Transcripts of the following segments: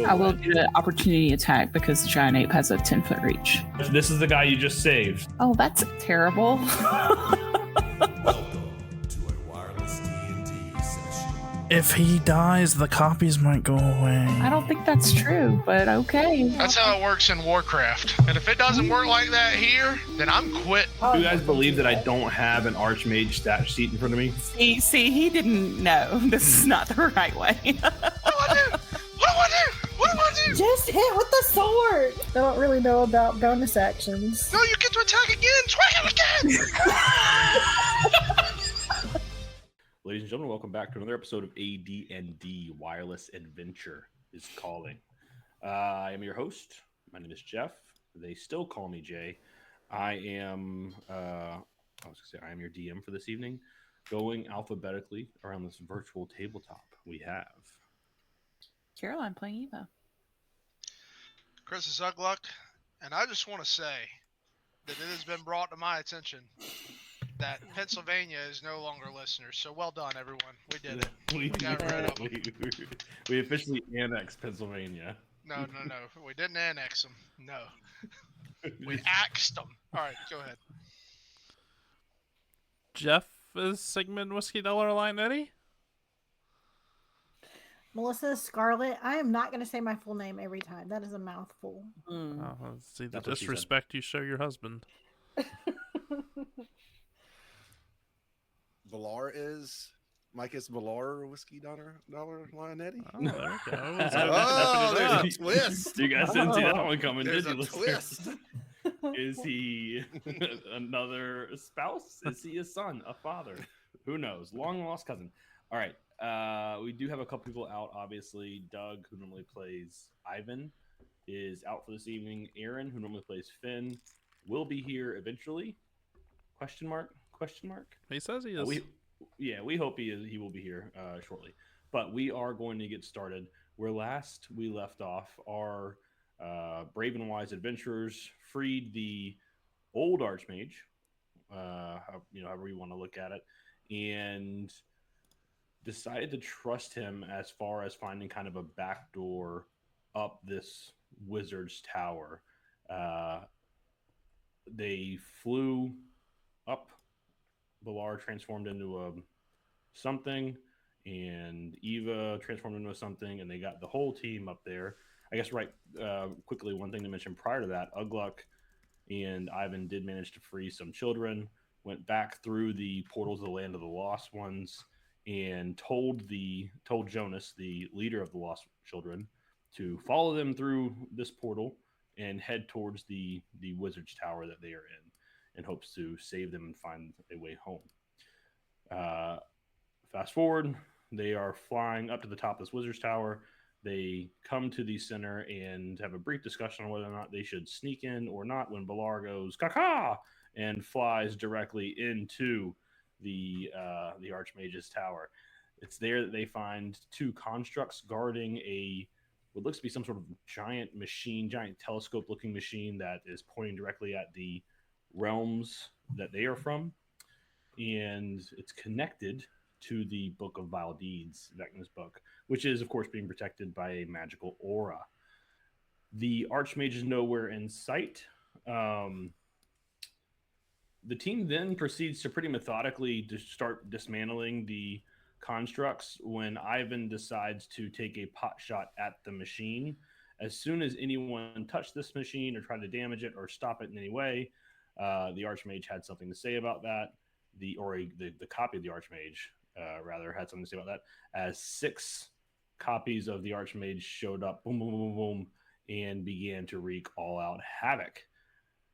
I will do an opportunity attack because the giant ape has a 10-foot reach. This is the guy you just saved. Oh, that's terrible. Welcome to a wireless D&D session. If he dies, the copies might go away. I don't think that's true, but okay. That's how it works in Warcraft. And if it doesn't work like that here, then I'm quit. Do you guys believe that I don't have an Arch Mage stat sheet in front of me? See, he didn't know. This is not the right way. What do I do? What do I do? Just hit with the sword. I don't really know about bonus actions. No, you get to attack again. Swing it again. Ladies and gentlemen, welcome back to another episode of aD&D Wireless Adventure is Calling. I am your host. My name is Jeff. They still call me Jay. I am your DM for this evening. Going alphabetically around this virtual tabletop, we have Caroline playing Eva. Chris is Ugluck, and I just want to say that it has been brought to my attention that Pennsylvania is no longer listeners. So well done, everyone. We did it. We got rid of them. We officially annexed Pennsylvania. No. We didn't annex them. No. We axed them. All right, go ahead. Jeff is Sigmund Whiskey Dollar Line Eddie? Melissa Scarlett. I am not going to say my full name every time. That is a mouthful. Oh, see the That's what she disrespect you show your husband. Mike is Valar Whiskey Dollar Line Eddie. Oh, there we go. Oh, there's a twist. You guys didn't see that one coming, There's did you? a twist. Is he another spouse? Is he a son, a father? Who knows? Long lost cousin. All right. We do have a couple people out. Obviously, Doug, who normally plays Ivan, is out for this evening. Aaron, who normally plays Finn, will be here eventually. Question mark? He says he is. We hope he is. He will be here shortly. But we are going to get started. Where last we left off, our brave and wise adventurers freed the old Archmage, however you want to look at it, and decided to trust him as far as finding kind of a back door up this wizard's tower. They flew up. Valar transformed into something, and Eva transformed into something, and they got the whole team up there. I guess quickly, one thing to mention prior to that, Ugluck and Ivan did manage to free some children, went back through the portals of the Land of the Lost Ones, and told Jonas, the leader of the Lost Children, to follow them through this portal and head towards the wizard's tower that they are in hopes to save them and find a way home. Fast forward, they are flying up to the top of this wizard's tower. They come to the center and have a brief discussion on whether or not they should sneak in or not when Valar goes, "Caca!" and flies directly into the Archmage's tower. It's there that they find two constructs guarding what looks to be some sort of giant telescope-looking machine that is pointing directly at the realms that they are from, and it's connected to the Book of Vile Deeds, Vecna's book, which is, of course, being protected by a magical aura. The Archmage is nowhere in sight. The team then proceeds to pretty methodically to start dismantling the constructs when Ivan decides to take a pot shot at the machine. As soon as anyone touched this machine or tried to damage it or stop it in any way, the Archmage had something to say about that. The copy of the Archmage, had something to say about that. As 6 copies of the Archmage showed up, boom, boom, boom, boom, and began to wreak all-out havoc.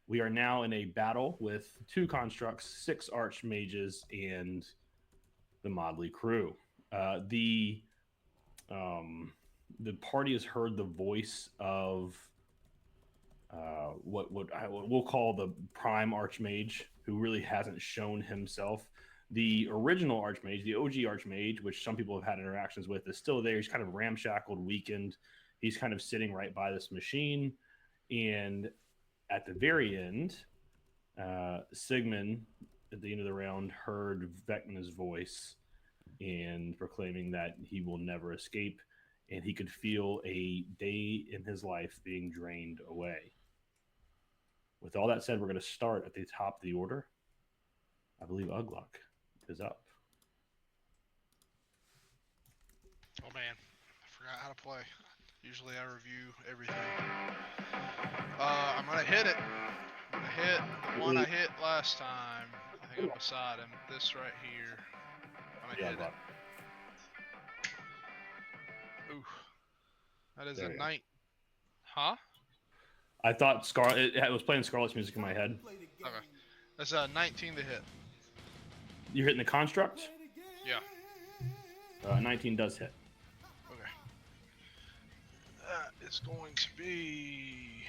We are now in a battle with 2 constructs, 6 Archmages, and the motley crew. The party has heard the voice of what we'll call the prime Archmage, who really hasn't shown himself. The original Archmage, the OG Archmage, which some people have had interactions with, is still there. He's kind of ramshackled, weakened. He's kind of sitting right by this machine. And at the very end, Sigmund, at the end of the round, heard Vecna's voice and proclaiming that he will never escape and he could feel a day in his life being drained away. With all that said, we're going to start at the top of the order. I believe Ugluk is up. Oh man, I forgot how to play. Usually I review everything. I'm gonna hit it. I'm gonna hit the one I hit last time. I think I'm beside him. This right here. I'm gonna hit it. Ooh. That is There a you go. night. Huh? I thought Scarlet. It was playing Scarlet's music in my head. Okay. That's a 19 to hit. You're hitting the construct. Yeah. 19 does hit. Okay. That is going to be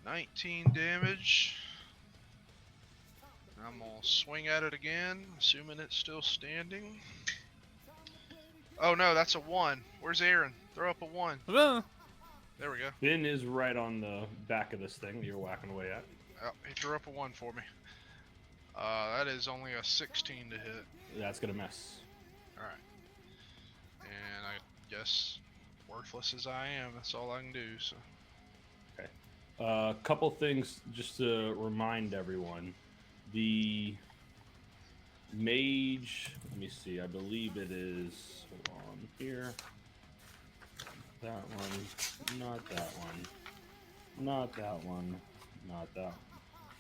19 damage. I'm gonna swing at it again, assuming it's still standing. Oh no, that's a 1. Where's Aaron? Throw up a 1. There we go. Finn is right on the back of this thing that you're whacking away at. Oh, he threw up a 1 for me. That is only a 16 to hit. That's gonna miss. Alright. And I guess, worthless as I am, that's all I can do, so. A couple things just to remind everyone. The mage, let me see, I believe it is, hold on here. That one, not that one, not that one, not that one.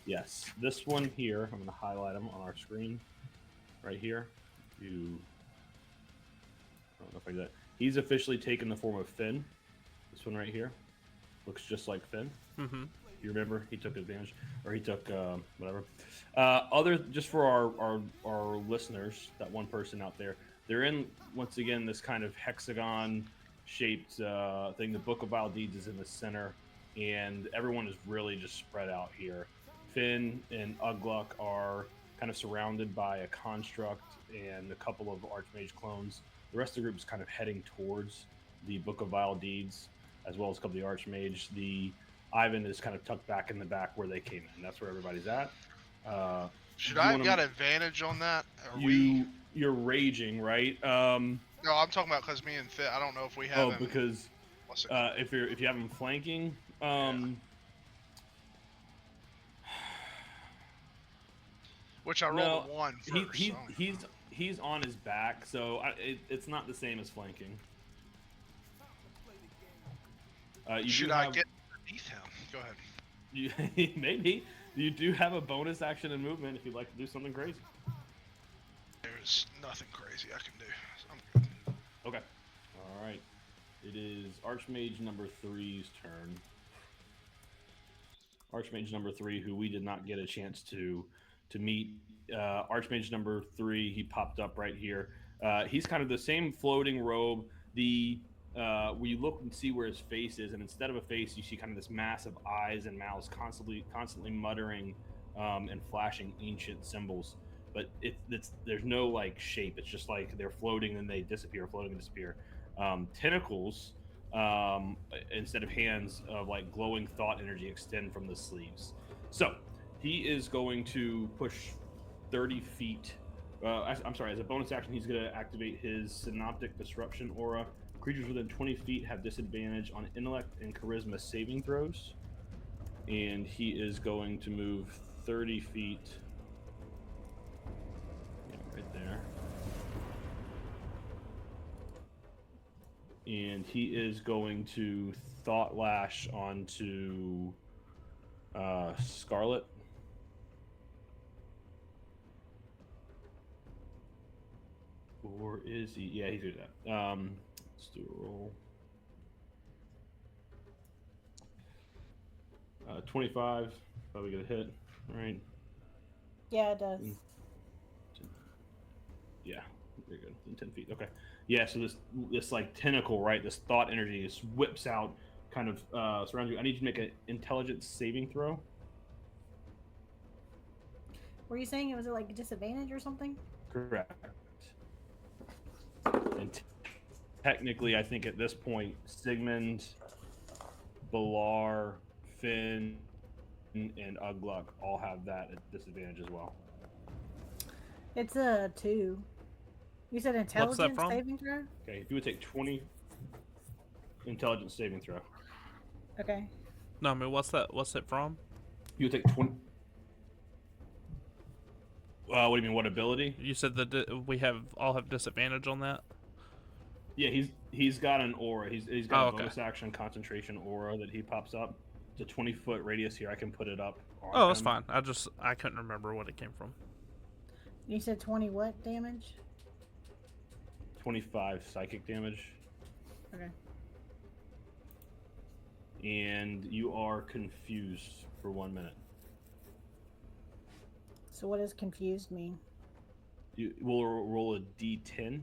Yes, this one here, I'm going to highlight them on our screen right here. I don't know if I did that. He's officially taken the form of Finn. This one right here looks just like Finn. Mm-hmm. You remember he took advantage, or he took whatever. Just for our listeners, that one person out there, they're in once again this kind of hexagon shaped thing. The Book of Wild Deeds is in the center, and everyone is really just spread out here. Finn and Ugluk are kind of surrounded by a construct and a couple of Arch Mage clones. The rest of the group is kind of heading towards the Book of Wild Deeds, as well as a couple of the Arch Mage. The Ivan is kind of tucked back in the back where they came in. That's where everybody's at. Should I have got advantage on that? You're raging, right? No, I'm talking about because me and Fit. I don't know if we have. Oh, because if you have him flanking, which I rolled a 1 first. He's on his back, so it's not the same as flanking. Should I get underneath him? Go ahead. Maybe. You do have a bonus action and movement if you'd like to do something crazy. There's nothing crazy I can do. Okay. All right. It is Archmage number 3's turn. Archmage number 3, who we did not get a chance to meet. Archmage number 3, he popped up right here. He's kind of the same floating robe. Where you look and see where his face is, and instead of a face, you see kind of this mass of eyes and mouths constantly muttering and flashing ancient symbols. But there's no like shape. It's just like they're floating and they disappear, floating and disappear. Tentacles instead of hands of like glowing thought energy extend from the sleeves. So he is going to push 30 feet. I'm sorry. As a bonus action, he's going to activate his Synoptic Disruption aura. Creatures within 20 feet have disadvantage on intellect and charisma saving throws. And he is going to move 30 feet. Yeah, right there. And he is going to Thought Lash onto Scarlet. Or is he? Yeah, he's doing that. Let's do a roll. 25. Probably gonna hit, right? Yeah, it does. Yeah, very good. In 10 feet. Okay. Yeah. So this like tentacle, right? This thought energy just whips out, kind of surrounds you. I need you to make an intelligence saving throw. Were you saying it was like a disadvantage or something? Correct. And technically, I think at this point, Sigmund, Balar, Finn, and Ugluk all have that at disadvantage as well. It's a 2. You said What's that intelligence from? saving throw? Okay, if you would take 20 intelligence saving throw. Okay. No, I mean, what's that? What's it from? You would take 20. What do you mean? What ability? You said that we all have disadvantage on that. Yeah, he's got an aura. He's got Oh, a okay. bonus action concentration aura that he pops up. It's a 20-foot radius here. I can put it up. On Oh, that's him. fine. I couldn't remember what it came from. You said 20 what damage? 25 psychic damage. Okay. And you are confused for 1 minute. So what does confused mean? You will roll a d10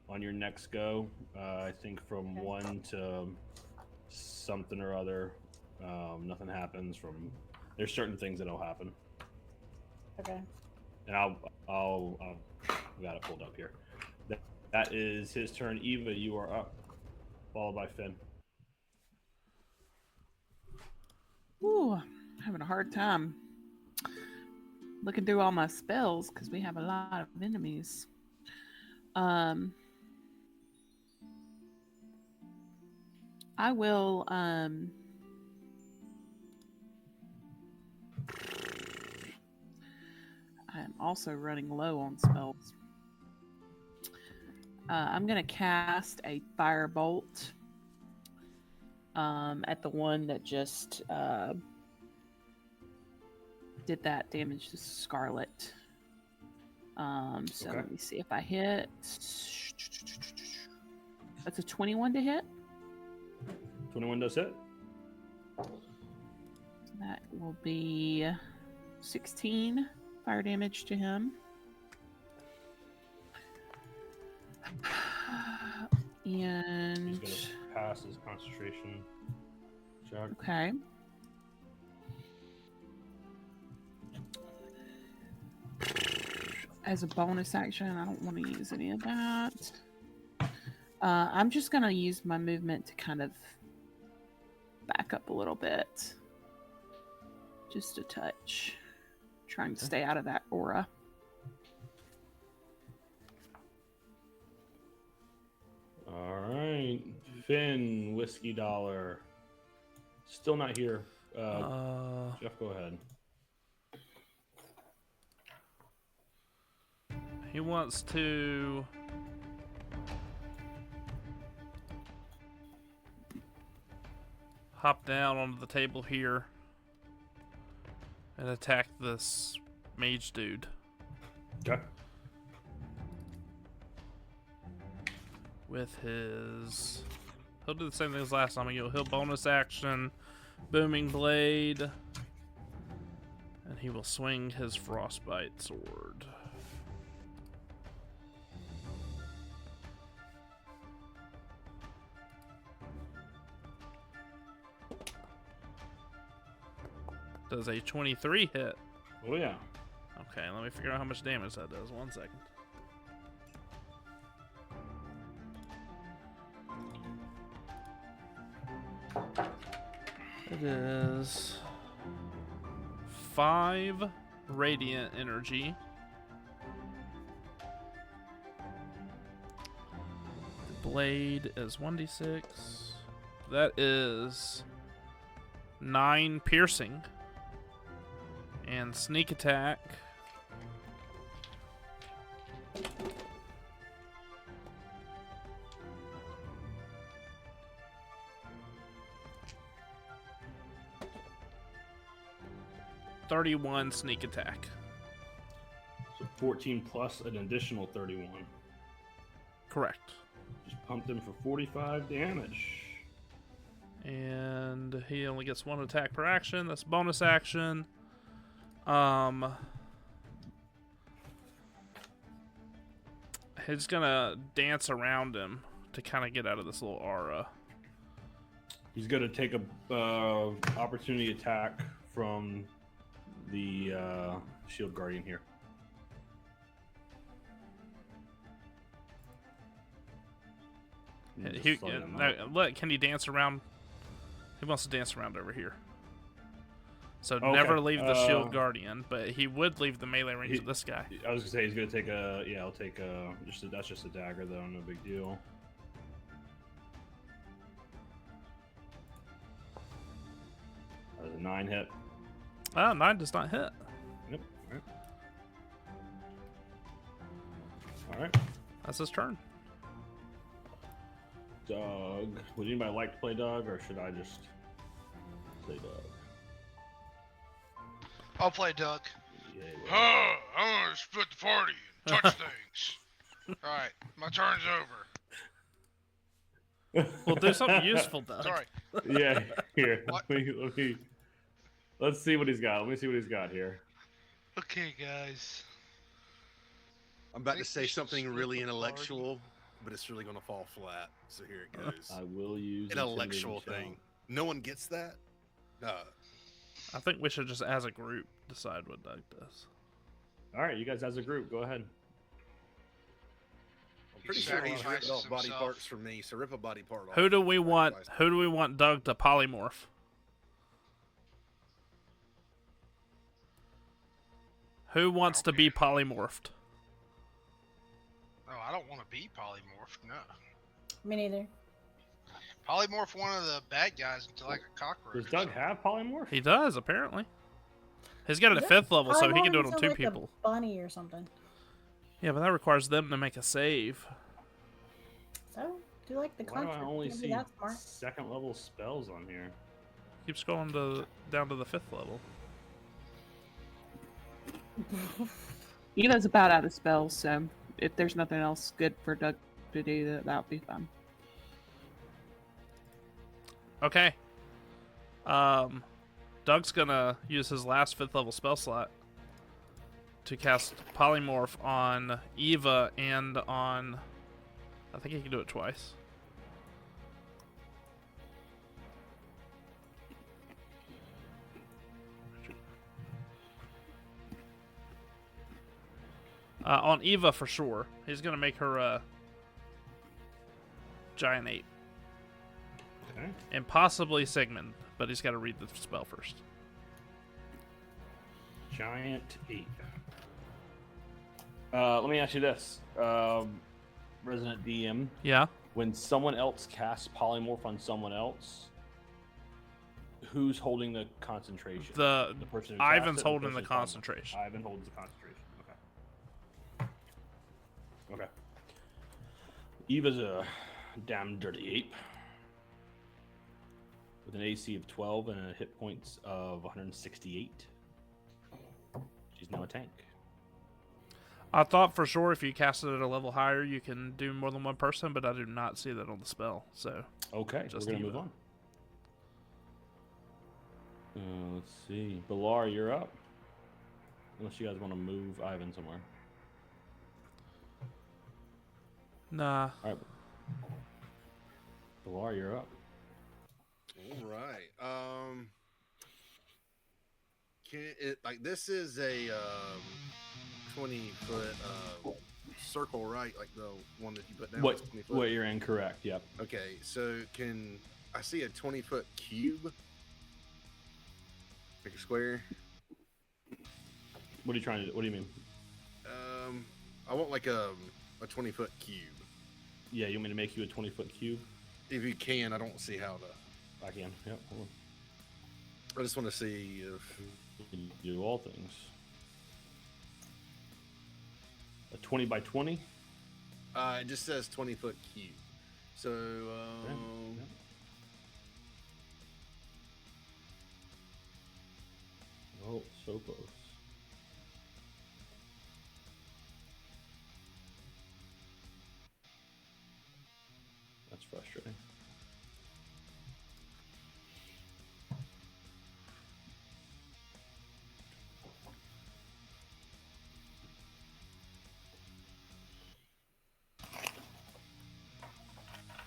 on your next go. I think from Okay. 1 to something or other. Nothing happens. There's certain things that'll happen. Okay. And I'll got it pulled up here. That is his turn. Eva, you are up, followed by Finn. Ooh, having a hard time looking through all my spells because we have a lot of enemies. I will I am also running low on spells. I'm gonna cast a firebolt at the one that just did that damage to Scarlet. So Okay. let me see if I hit. That's a 21 to hit. 21 does hit. That will be 16 fire damage to him. And He's going to pass his concentration check. okay. As a bonus action, I don't want to use any of that. I'm just going to use my movement to kind of back up a little bit. Just a touch. Trying to stay out of that aura. All right. Finn, Whiskey Dollar. Still not here. Jeff, go ahead. He wants to hop down onto the table here and attack this mage dude. Okay. With his... He'll do the same thing as last time. He'll bonus action, Booming Blade, and he will swing his Frostbite sword. Does a 23 hit? Oh, yeah. Okay, let me figure out how much damage that does. 1 second. It is 5 radiant energy. The blade is 1d6. That is 9 piercing. And sneak attack. .31 sneak attack. So 14 plus an additional 31. Correct. Just pumped him for 45 damage. And he only gets 1 attack per action. That's bonus action. He's gonna dance around him to kind of get out of this little aura. He's going to take a opportunity attack from the Shield Guardian here. And just slide him out. Can he dance around? He wants to dance around over here. So Okay, never leave the shield guardian, but he would leave the melee range of this guy. I was gonna say he's gonna take a I'll take a that's just a dagger though, no big deal. That was a 9 hit. 9 does not hit. Yep. All right. That's his turn. Doug. Would anybody like to play Doug, or should I just play Doug? I'll play Doug. Yeah, Oh, I want to split the party and touch things. All right, my turn's over. We'll do something useful, Doug. Sorry. yeah. Here. What? Let's see what he's got. Let me see what he's got here. Okay, guys. I'm about to Think say we should something split really the party. intellectual, but it's really gonna fall flat. So here it goes. I will use Intellectual Intimidating thing. No one gets that. I think we should just, as a group, decide what Doug does. Shout. All right, you guys as a group, go ahead. I'm pretty He sure he's ripped sacrifices off body himself. parts from me. So rip a body part off. Who do we want? Sacrifice. Who do we want Doug to polymorph? Who wants to be polymorphed? Oh, I don't want to be polymorphed. No. Me neither. Polymorph one of the bad guys into like a cockroach. Does Doug have polymorph? He does, apparently. He's got it at Yeah, 5th level, so he can do it on Polymorph 2 into, like, a people. bunny or something. Yeah, but that requires them to make a save. So do like the Why do I country. only Can't be see that smart. 2nd level spells on here? Keep scrolling down to the 5th level. Eva's about out of spells, so if there's nothing else good for Doug to do, that'll be fun. Okay. Doug's gonna use his last 5th level spell slot to cast polymorph on Eva and on... I think he can do it twice. On Eva for sure. He's gonna make her a giant ape. Okay. And possibly Sigmund, but he's got to read the spell first. Giant ape. Let me ask you this, Resident DM. Yeah. When someone else casts polymorph on someone else, who's holding the concentration? The person who Ivan's cast it or holding the person who's polymorph? concentration. Ivan holds the concentration. Okay. Eva's a damn dirty ape with an AC of 12 and a hit points of 168. She's now a tank. I thought for sure if you cast it at a level higher, you can do more than one person, but I do not see that on the spell. So Okay, Just we're gonna Eva. move on. Let's see, Balar, you're up. Unless you guys want to move Ivan somewhere. nah. All right, Balar, you're up. All right. Can it like this is a 20-foot circle, right? Like the one that you put down. is 20 foot. What you're incorrect? Yep. Okay, so can I see a 20-foot cube? Like a square? What are you trying to do? What do you mean? I want like a 20-foot cube. Yeah, you want me to make you a 20-foot cube? If you can, I don't see how to. I can. Yep. hold I just want to see if. on. You can do all things. A 20 by 20. It just says 20-foot cube. So, Yeah. Oh, so close. That's frustrating.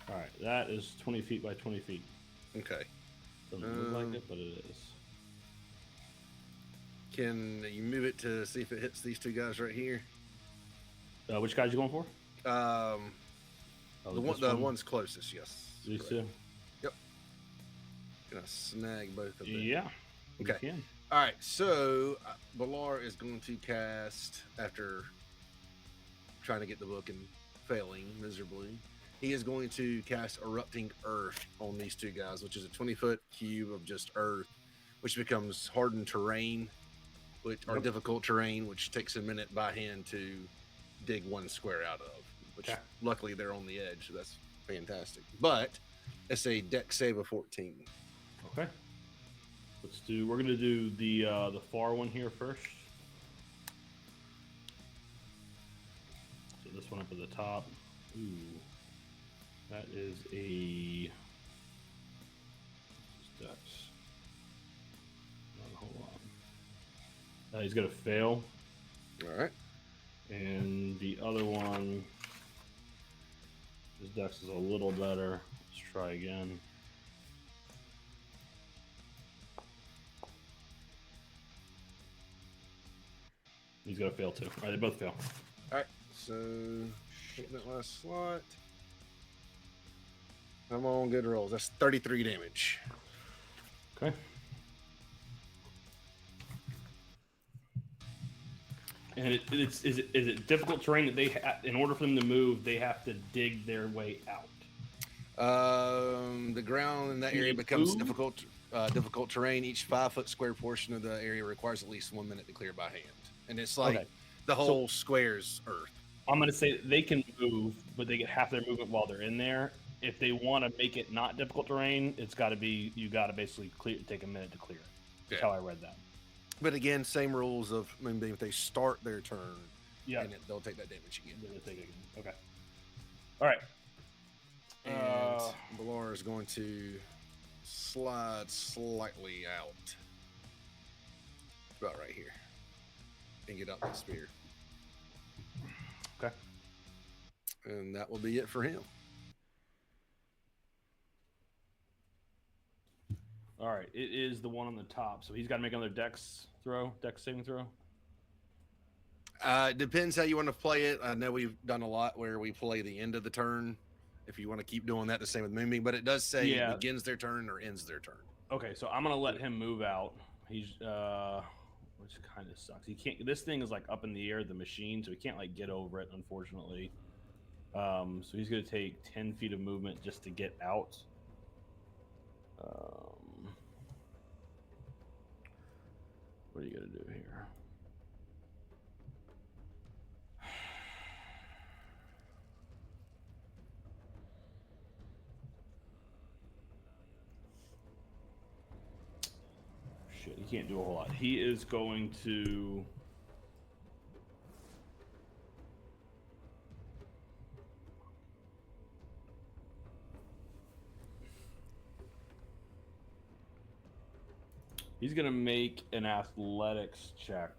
All right, that is 20 feet by 20 feet. okay. Doesn't look like it, but it is. Can you move it to see if it hits these two guys right here? Which guys you going for? Oh, this the one's closest, yes. These Correct. two? Gonna snag both of them. Yeah. you Okay. can. All right, so Balar is going to cast, after trying to get the book and failing miserably, he is going to cast Erupting Earth on these two guys, which is a 20-foot cube of just earth, which becomes hardened terrain, or difficult terrain, which takes a minute by hand to dig one square out of, which luckily they're on the edge, so that's fantastic. But it's a dex save of 14. Okay. We're gonna do the far one here first. So this one up at the top. Ooh. That is a dex. Not a whole lot. He's gonna fail. All right. And the other one, his dex is a little better. Let's try again. He's gonna fail too. All right, they both fail. All right, so hitting that last slot. I'm on good rolls. That's 33 damage. Okay. And is it difficult terrain that they in order for them to move, they have to dig their way out? The ground in that Can area you becomes move? difficult terrain. Each 5-foot square portion of the area requires at least 1 minute to clear by hand, and it's like the whole square's earth. I'm gonna say they can move, but they get half their movement while they're in there. If they want to make it not difficult terrain, it's got to be you got to basically take a minute to clear it. That's how I read that. But again, same rules of maybe if they start their turn, and they'll take that damage again. Okay. All right. And Balar is going to slide slightly out, about right here, and get out that spear. Okay. And that will be it for him. All right. It is the one on the top, so he's got to make another dex saving throw. It depends how you want to play it. I know we've done a lot where we play the end of the turn. If you want to keep doing that, the same with Moonbeam, but it does say it begins their turn or ends their turn. Okay, so I'm gonna let him move out. He's which kind of sucks. He can't. This thing is like up in the air, the machine, so he can't like get over it, unfortunately. So he's gonna take 10 feet of movement just to get out. What are you gonna do here? Shit, he can't do a whole lot. He is going to... He's going to make an athletics check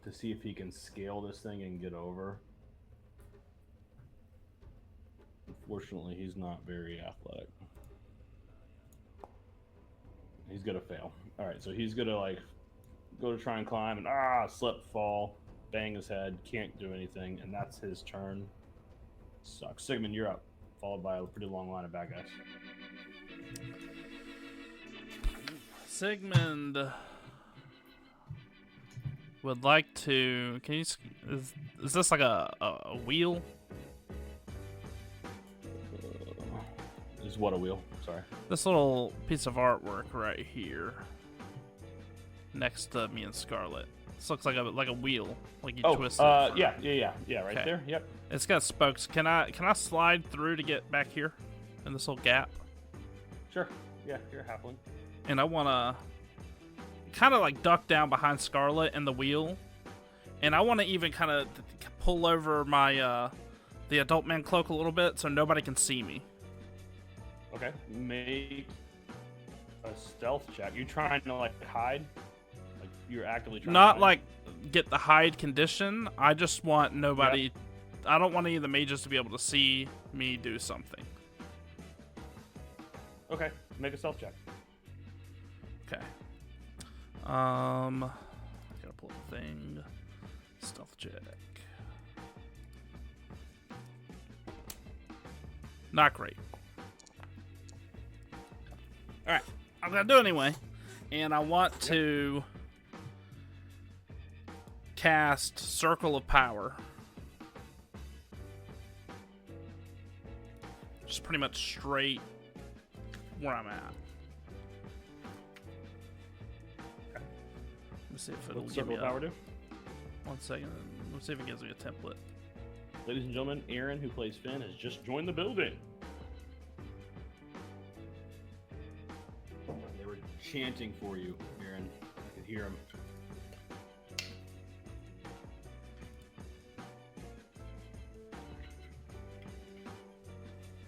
to see if he can scale this thing and get over. Unfortunately, he's not very athletic. He's going to fail. All right, so he's going to like go to try and climb and slip, fall, bang his head, can't do anything, and that's his turn. Sucks. Sigmund, you're up, followed by a pretty long line of bad guys. Sigmund would like to. Can you? Is this like a wheel? Is what a wheel? Sorry. This little piece of artwork right here, next to me and Scarlet. This looks like a wheel, like you twist it. Yeah, right there. Yep. It's got spokes. Can I slide through to get back here in this little gap? Sure. Yeah, you're a halfling. And I want to kind of like duck down behind Scarlet and the wheel. And I want to even kind of pull over my the adult man cloak a little bit so nobody can see me. Okay. Make a stealth check. You're trying to like hide? Like you're actively trying Not to hide? like get the hide condition. I just want nobody... Yep. I don't want any of the mages to be able to see me do something. Okay. Make a stealth check. Okay. I gotta pull up the thing. Stealth check. Not great. Alright. I'm gonna do it anyway. And I want to cast Circle of Power. Just pretty much straight where I'm at. Let me see if it'll What's give me Circle of Power do? 1 second. Let's see if it gives me a template. Ladies and gentlemen, Aaron, who plays Finn, has just joined the building. They were chanting for you, Aaron. I could hear them.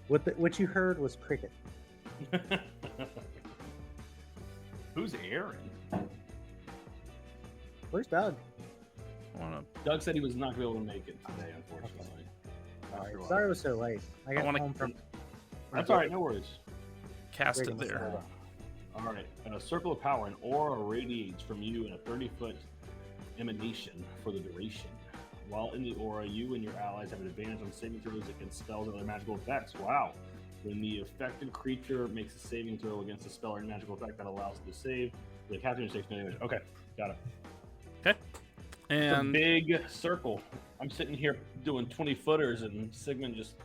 What you heard was cricket. Who's Aaron? Where's Doug? Doug said he was not going to be able to make it today, unfortunately. All right. After Sorry it was so late. I got wanna- home from. That's all right, no worries. Cast it Rigging there. stuff. All right, a circle of power, an aura radiates from you in a 30-foot emanation for the duration. While in the aura, you and your allies have an advantage on saving throws against spells and other magical effects. Wow. When the affected creature makes a saving throw against a spell or magical effect that allows it to save, the captain takes no damage. Okay, got it. Okay. It's a And big circle. I'm sitting here doing 20-footers, and Sigmund just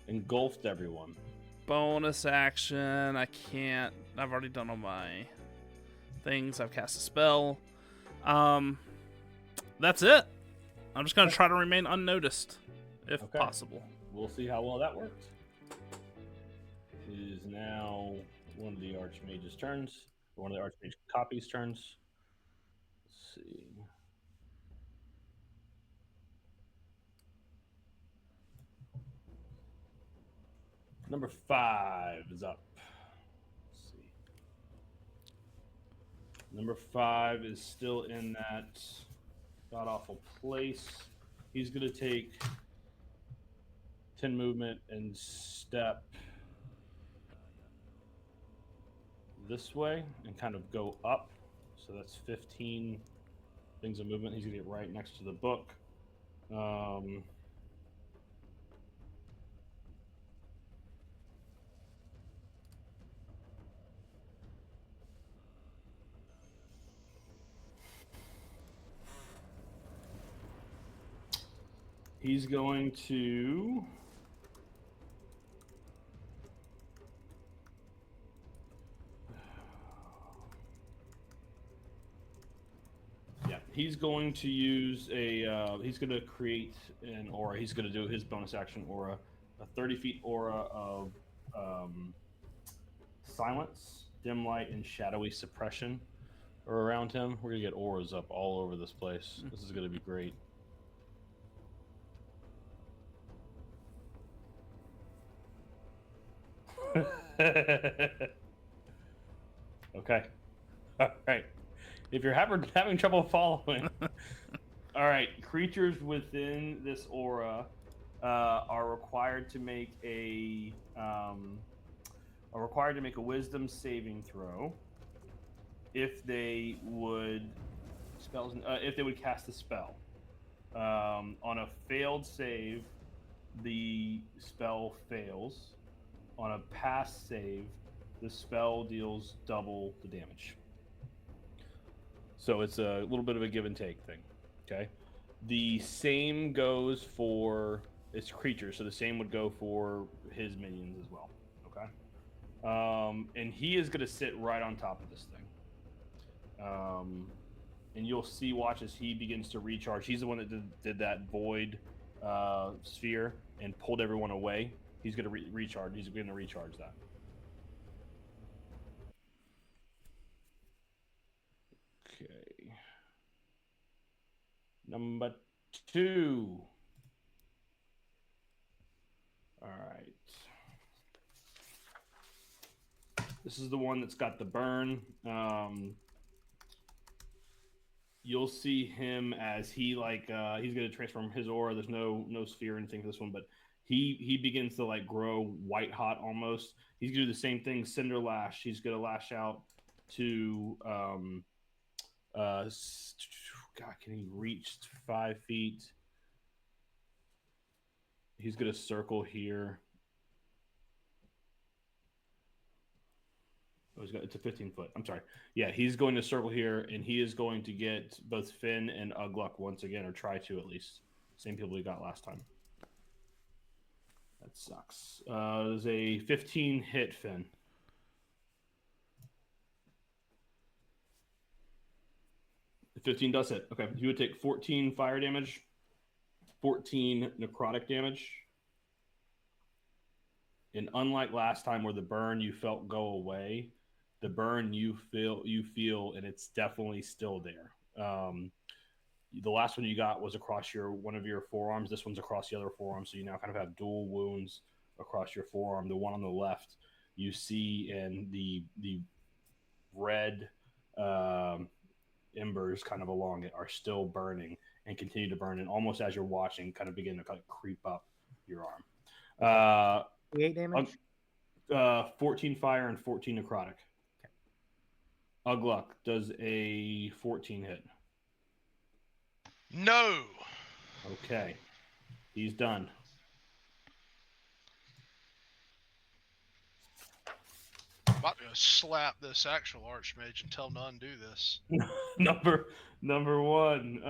engulfed everyone. bonus action. I can't. I've already done all my things. I've cast a spell. That's it. I'm just gonna try to remain unnoticed, if Okay. possible. We'll see how well that works. It is now one of the Archmage's turns, or one of the Archmage copies' turns. Let's see. Number 5 is up. Let's see. Number 5 is still in that god awful place. He's going to take 10 movement and step this way and kind of go up. So that's 15 things of movement. He's going to get right next to the book. He's going to he's going to use a he's going to create an aura. He's going to do his bonus action aura, a 30-feet aura of silence, dim light, and shadowy suppression are around him. We're going to get auras up all over this place. This is going to be great. Okay. All right. If you're having trouble following, all right. Creatures within this aura are required to make a Wisdom saving throw if they would cast a spell. On a failed save, the spell fails. On a pass save, the spell deals double the damage. So it's a little bit of a give and take thing. Okay. The same goes for its creature, so the same would go for his minions as well. Okay. And he is going to sit right on top of this thing. And you'll see, watch as he begins to recharge. He's the one that did that void sphere and pulled everyone away. He's going to recharge. He's going to recharge that. Okay. Number 2. All right. This is the one that's got the burn. You'll see him as he he's going to transform his aura. There's no sphere or anything for this one, but he begins to grow white hot almost. He's going to do the same thing, Cinder Lash. He's going to lash out to God, can he reach 5 feet? He's going to circle here. Oh, it's a 15-foot. I'm sorry. Yeah, he's going to circle here, and he is going to get both Finn and Ugluck once again, or try to at least. Same people he got last time. That sucks. There's a 15 hit, Finn. The 15 does hit. Okay, you would take 14 fire damage, 14 necrotic damage. And unlike last time where the burn you felt go away, the burn you feel, and it's definitely still there. The last one you got was across one of your forearms. This one's across the other forearm, so you now kind of have dual wounds across your forearm. The one on the left, you see, and the red embers kind of along it are still burning and continue to burn, and almost as you're watching, kind of begin to kind of creep up your arm. 8 damage? 14 fire and 14 necrotic. Okay. Ugluck does a 14 hit. No. Okay. He's done. I'm about to go slap this actual Archmage and tell him to undo this. number one.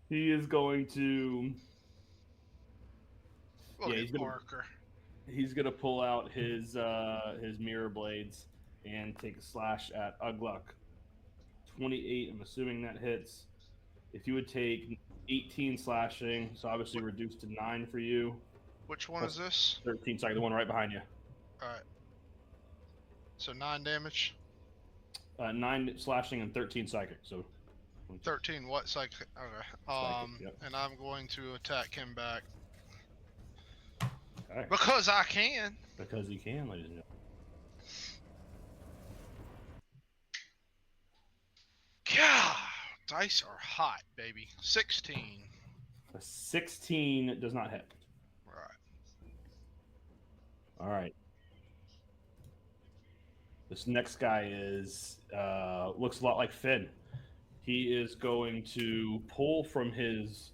He is going to. Look he's at Parker. He's gonna pull out his mirror blades and take a slash at Ugluck. 28. I'm assuming that hits. If you would take 18 slashing, so obviously reduced to 9 for you. Which one is this? 13. Sorry, the one right behind you. All right. So 9 damage. 9 slashing and 13 psychic. So 13 what psychic? Okay. Psychic, yep. And I'm going to attack him back. Okay. Because I can. Because you can, ladies and gentlemen. God, dice are hot, baby. 16. A 16 does not hit. Right. All right. This next guy looks a lot like Finn. He is going to pull from his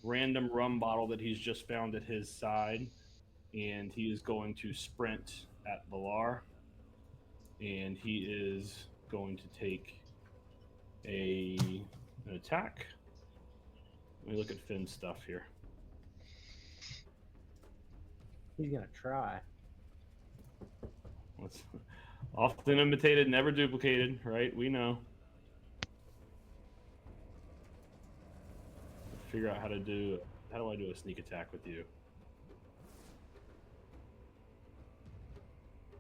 random rum bottle that he's just found at his side, and he is going to sprint at Valar, and he is going to take an attack. Let me look at Finn's stuff here. He's gonna try. Let's, often imitated, never duplicated, right? We know. Figure out how do I do a sneak attack with you?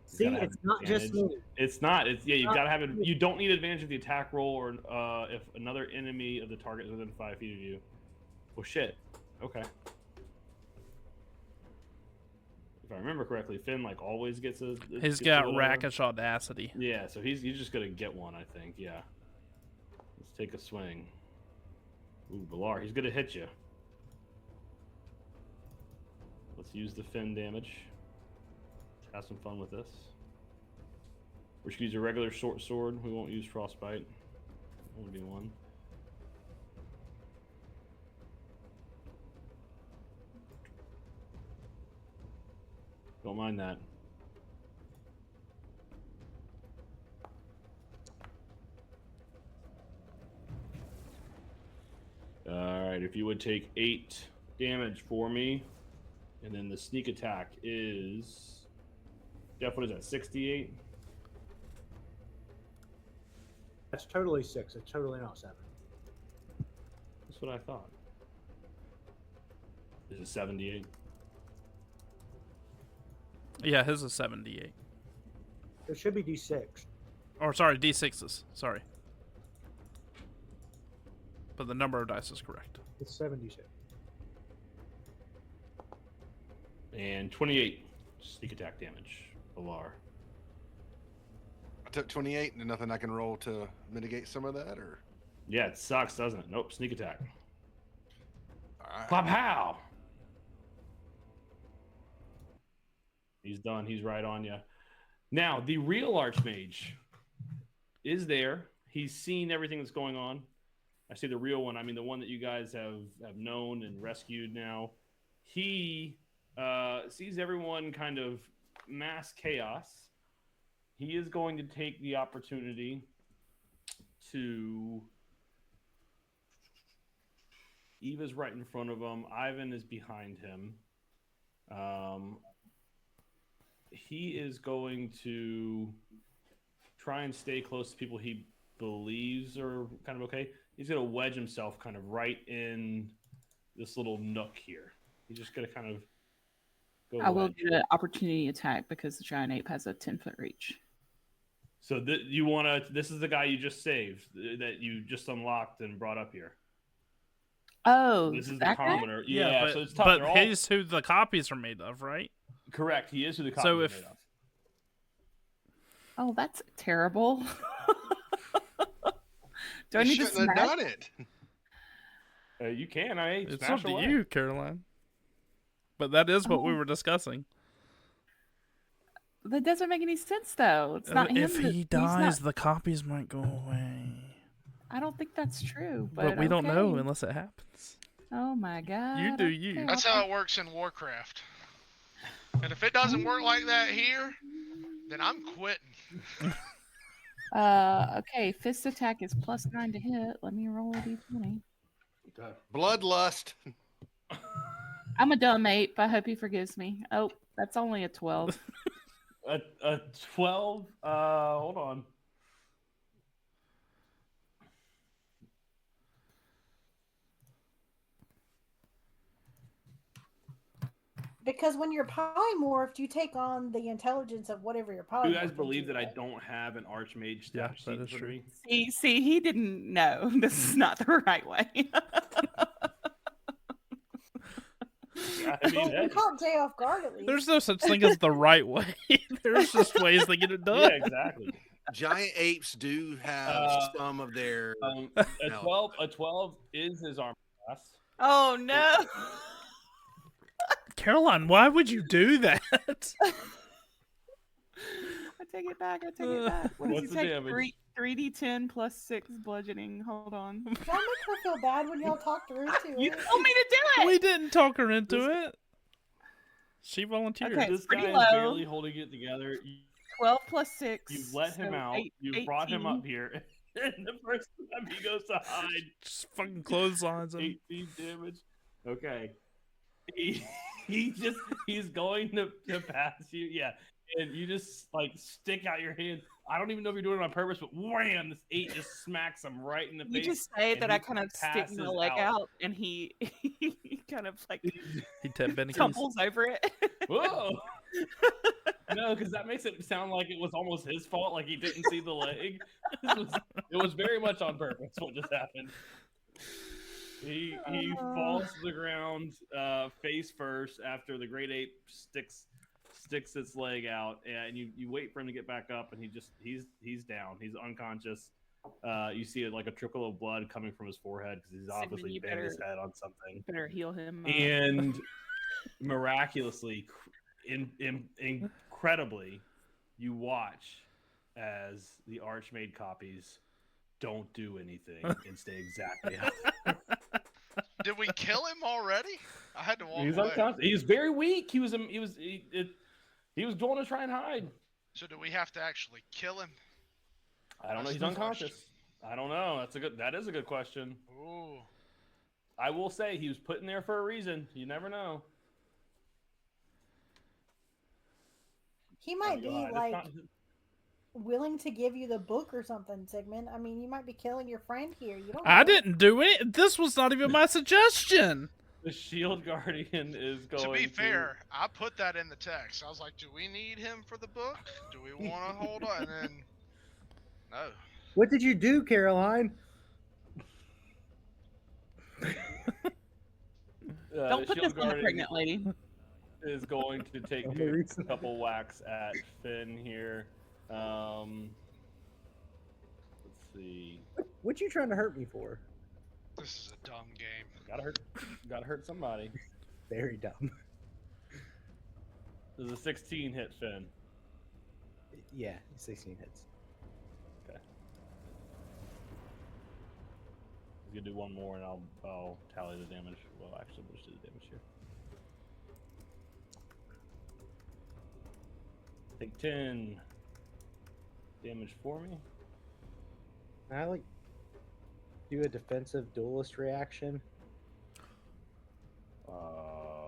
See, it's not just me. It's not. You've got to have it. You don't need advantage of the attack roll, or if another enemy of the target is within 5 feet of you. Well, shit. Okay. If I remember correctly, Finn always gets a. He's got rakish audacity. Yeah, so he's just gonna get one, I think. Yeah. Let's take a swing. Ooh, Valar, he's gonna hit you. Let's use the Finn damage. Have some fun with this. We're just gonna use a regular short sword. We won't use frostbite. Only be one. Don't mind that. Alright, if you would take 8 damage for me, and then the sneak attack is... Jeff, what is that, 68? That's totally 6. It's totally not 7. That's what I thought. Is it 78? Yeah, his is 78. It should be D6. Or sorry, D6s. Sorry. But the number of dice is correct. It's 76. And 28 sneak attack damage. Valar. I took 28, and nothing I can roll to mitigate some of that, or? Yeah, it sucks, doesn't it? Nope, sneak attack. All right. Pop how? He's done. He's right on you. Now, the real Archmage is there. He's seen everything that's going on. I say the real one. I mean the one that you guys have known and rescued now. He sees everyone kind of mass chaos, he is going to take the opportunity to. Eva's right in front of him. Ivan is behind him. He is going to try and stay close to people he believes are kind of okay. He's going to wedge himself kind of right in this little nook here. He's just going to kind of go. I will get an opportunity attack because the giant ape has a 10-foot reach. So you want to? This is the guy you just saved, that you just unlocked and brought up here. Oh, this is the that guy? commoner. Yeah, but, so it's tough. But he's who the copies are made of, right? Correct. He is who the copies So are if made of. Oh, that's terrible. Do I You need to shouldn't have smash? done it. You can. It's smash up to away. you, Caroline. But that is what we were discussing. That doesn't make any sense, though. It's not him. If he dies, the copies might go away. I don't think that's true. But we don't know unless it happens. Oh my god. You do you. Okay, That's how it works in Warcraft. And if it doesn't work like that here, then I'm quitting. Okay, fist attack is +9 to hit. Let me roll a d20. Bloodlust. I'm a dumb ape. I hope he forgives me. Oh, that's only a 12. A 12? Hold on. Because when you're polymorphed, you take on the intelligence of whatever you're polymorphed. Do you guys believe into, that I right? don't have an Arch Mage Yeah, stat that sheet is for true. me? See, he didn't know. This is not the right way. I mean, Well, we caught Jay off guard at least. There's no such thing as the right way. There's just ways to get it done. yeah, exactly. Giant apes do have some of their. A 12 is his armor class. Oh no. Caroline, why would you do that? I take it back. What What's does the he take? damage? 3d10 plus 6 bludgeoning. Hold on. Don't make her feel bad when y'all talk through to You it. told me to do it. We didn't talk her into it. She volunteered. Okay. This pretty guy low. is barely holding it together. 12 plus 6. You've let him so out. You've brought him up here. And the first time he goes to hide, Just fucking clotheslines him. 18 damage. Okay. He's going to pass you. Yeah. And you just like stick out your hand. I don't even know if you're doing it on purpose, but wham, this 8 just smacks him right in the You face. just say and that he I kind of stick passes my leg out, and he kind of like He tapped Benny keys. tumbles over it. Whoa! No, because that makes it sound like it was almost his fault, like he didn't see the leg. It was very much on purpose what just happened. He falls to the ground face first after the great ape sticks its leg out, and you wait for him to get back up, and he's down. He's unconscious. You see like a trickle of blood coming from his forehead because he's obviously you banged his head on something. Better heal him. And miraculously, incredibly, you watch as the Arch Mage copies don't do anything and stay exactly out. Did we kill him already? I had to walk He's away. unconscious. He's very weak. He was going to try and hide. So do we have to actually kill him? I don't know. That's He's the unconscious. question. I don't know. That is a good question. Ooh. I will say he was put in there for a reason. You never know. He might be God, it's like not- willing to give you the book or something, Sigmund. I mean, you might be killing your friend here. You don't. I know. didn't do it. This was not even my suggestion. The Shield Guardian is going To be fair, I put that in the text. I was like, do we need him for the book? Do we want to hold on? And then, no. What did you do, Caroline? Don't the put Shield this on the Guardian pregnant lady. is going to take Only a reason. couple whacks at Finn here. Let's see. What you trying to hurt me for? This is a dumb game. Gotta hurt somebody. Very dumb. Does a 16 hit Finn? Yeah, 16 hits. You can do one more, and I'll tally the damage. Well, actually, we'll just do the damage here. Take 10. damage for me. Can I like do a defensive duelist reaction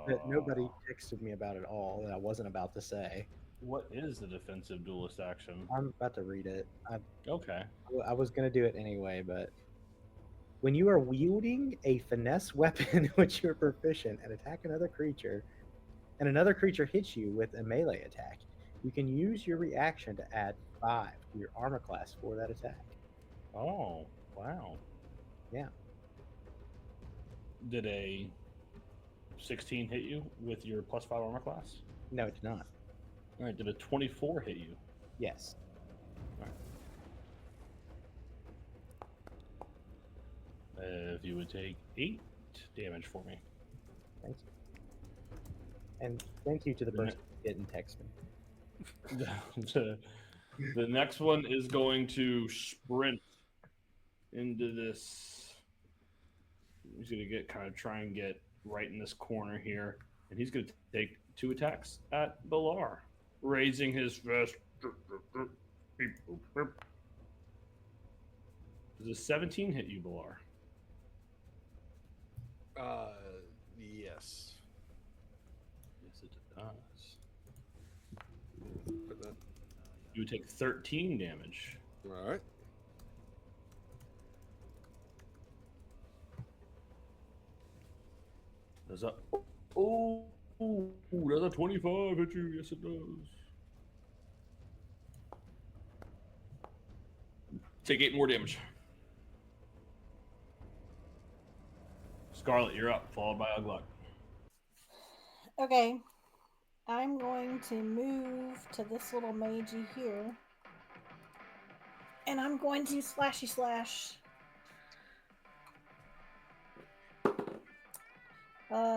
that nobody texted me about at all that I wasn't about to say? What is the defensive duelist action? I'm about to read it. Okay. I was gonna do it anyway, but when you are wielding a finesse weapon in which you're proficient and attack another creature, and another creature hits you with a melee attack, you can use your reaction to add 5 to your armor class for that attack. Oh, wow. Yeah. Did a 16 hit you with your +5 armor class? No, it's not. All right. Did a 24 hit you? Yes. If you would take 8 damage for me. Thank you. And thank you to the person who didn't text me. The next one is going to sprint into this. He's going to try and get right in this corner here. And he's going to take 2 attacks at Balar, raising his fist. Does a 17 hit you, Balar? Yes. Yes, it does. Put that. You would take 13 damage. All right. Does that? Oh, does a 25 hit you? Yes, it does. Take 8 more damage. Scarlet, you're up, followed by Ugluck. Okay. I'm going to move to this little magey here. And I'm going to slashy slash.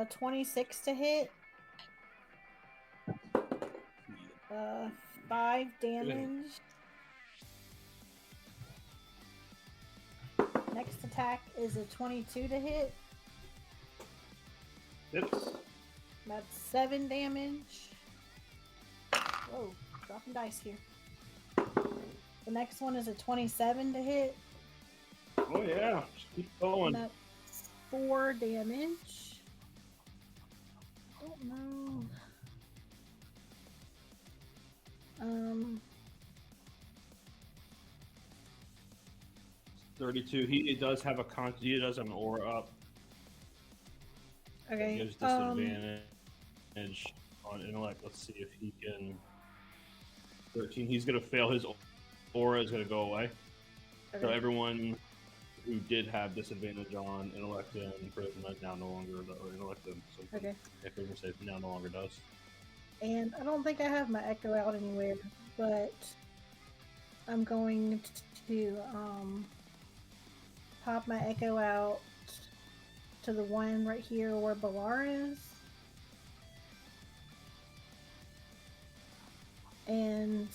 26 to hit. 5 damage. Next attack is a 22 to hit. Hits. That's 7 damage. Whoa, dropping dice here. The next one is a 27 to hit. Oh yeah, just keep going. And that's 4 damage. I don't know. 32. He does have a he does have an aura up. Okay. Gives disadvantage on intellect. Let's see if he can. 13. He's gonna fail. His aura is gonna go away. So Okay. everyone who did have disadvantage on intellect and charisma now no longer, or intellect and something. Okay. If we say now no longer does. And I don't think I have my echo out anywhere, but I'm going to pop my echo out to the one right here where Balar is. And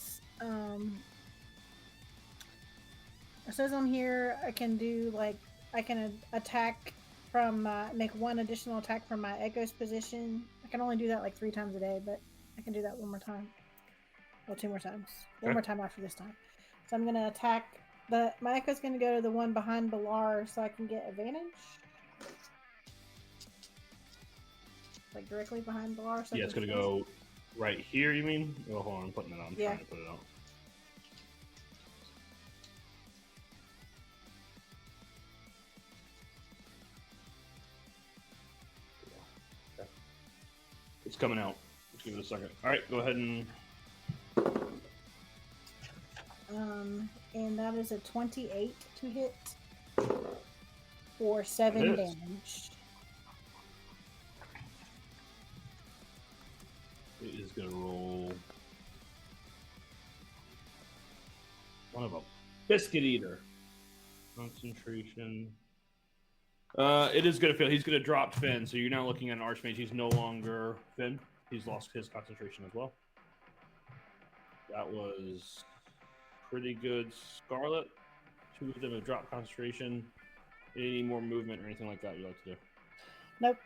it says on here I can do I can attack from make 1 additional attack from my echo's position. I can only do that 3 times a day, but I can do that 1 more time. Well, 2 more times. One more time after this time. So I'm gonna attack my echo's gonna go to the one behind Balar so I can get advantage. Directly behind Balar. So Yeah, it's gonna go right here. You mean? Oh, hold on, I'm putting it on. I'm Yeah. trying to put it out. It's coming out. Let's give it a second. All right, go ahead and. And that is a 28 to hit for 7 That hits. damage. It is gonna roll. One of a biscuit eater. Concentration. It is gonna fail. He's gonna drop Finn, so you're now looking at an Arch Mage. He's no longer Finn. He's lost his concentration as well. That was pretty good. Scarlet. 2 of them have dropped concentration. Any more movement or anything like that you'd like to do? Nope.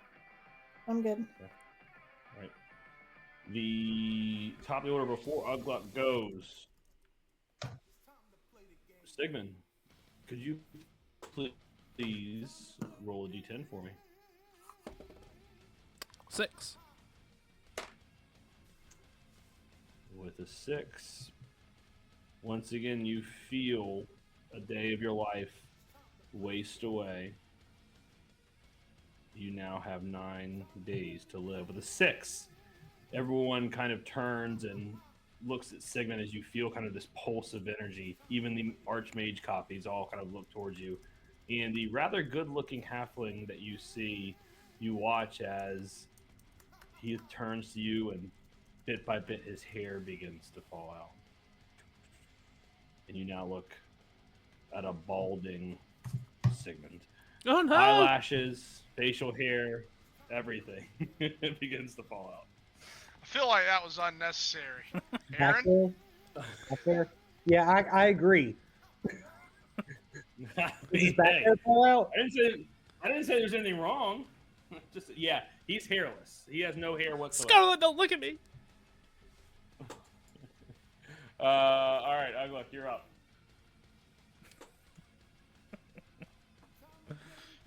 I'm good. All right. The top of the order before Ugluck goes Sigmund, could you please roll a d10 for me? 6. With a 6, once again, you feel a day of your life waste away. You now have 9 days to live. With a 6, everyone kind of turns and looks at Sigmund as you feel kind of this pulse of energy. Even the Arch Mage copies all kind of look towards you. And the rather good-looking halfling that you see, you watch as he turns to you, and bit by bit his hair begins to fall out. And you now look at a balding Sigmund. Oh no! Eyelashes, facial hair, everything it begins to fall out. I feel like that was unnecessary. Back Aaron? there? Back there? Yeah, I agree. I Is his mean, back hey, hair fall out? I didn't say there's anything wrong. Just yeah, he's hairless. He has no hair whatsoever. Scarlet, don't look at me. All right, Ugluck, you're up.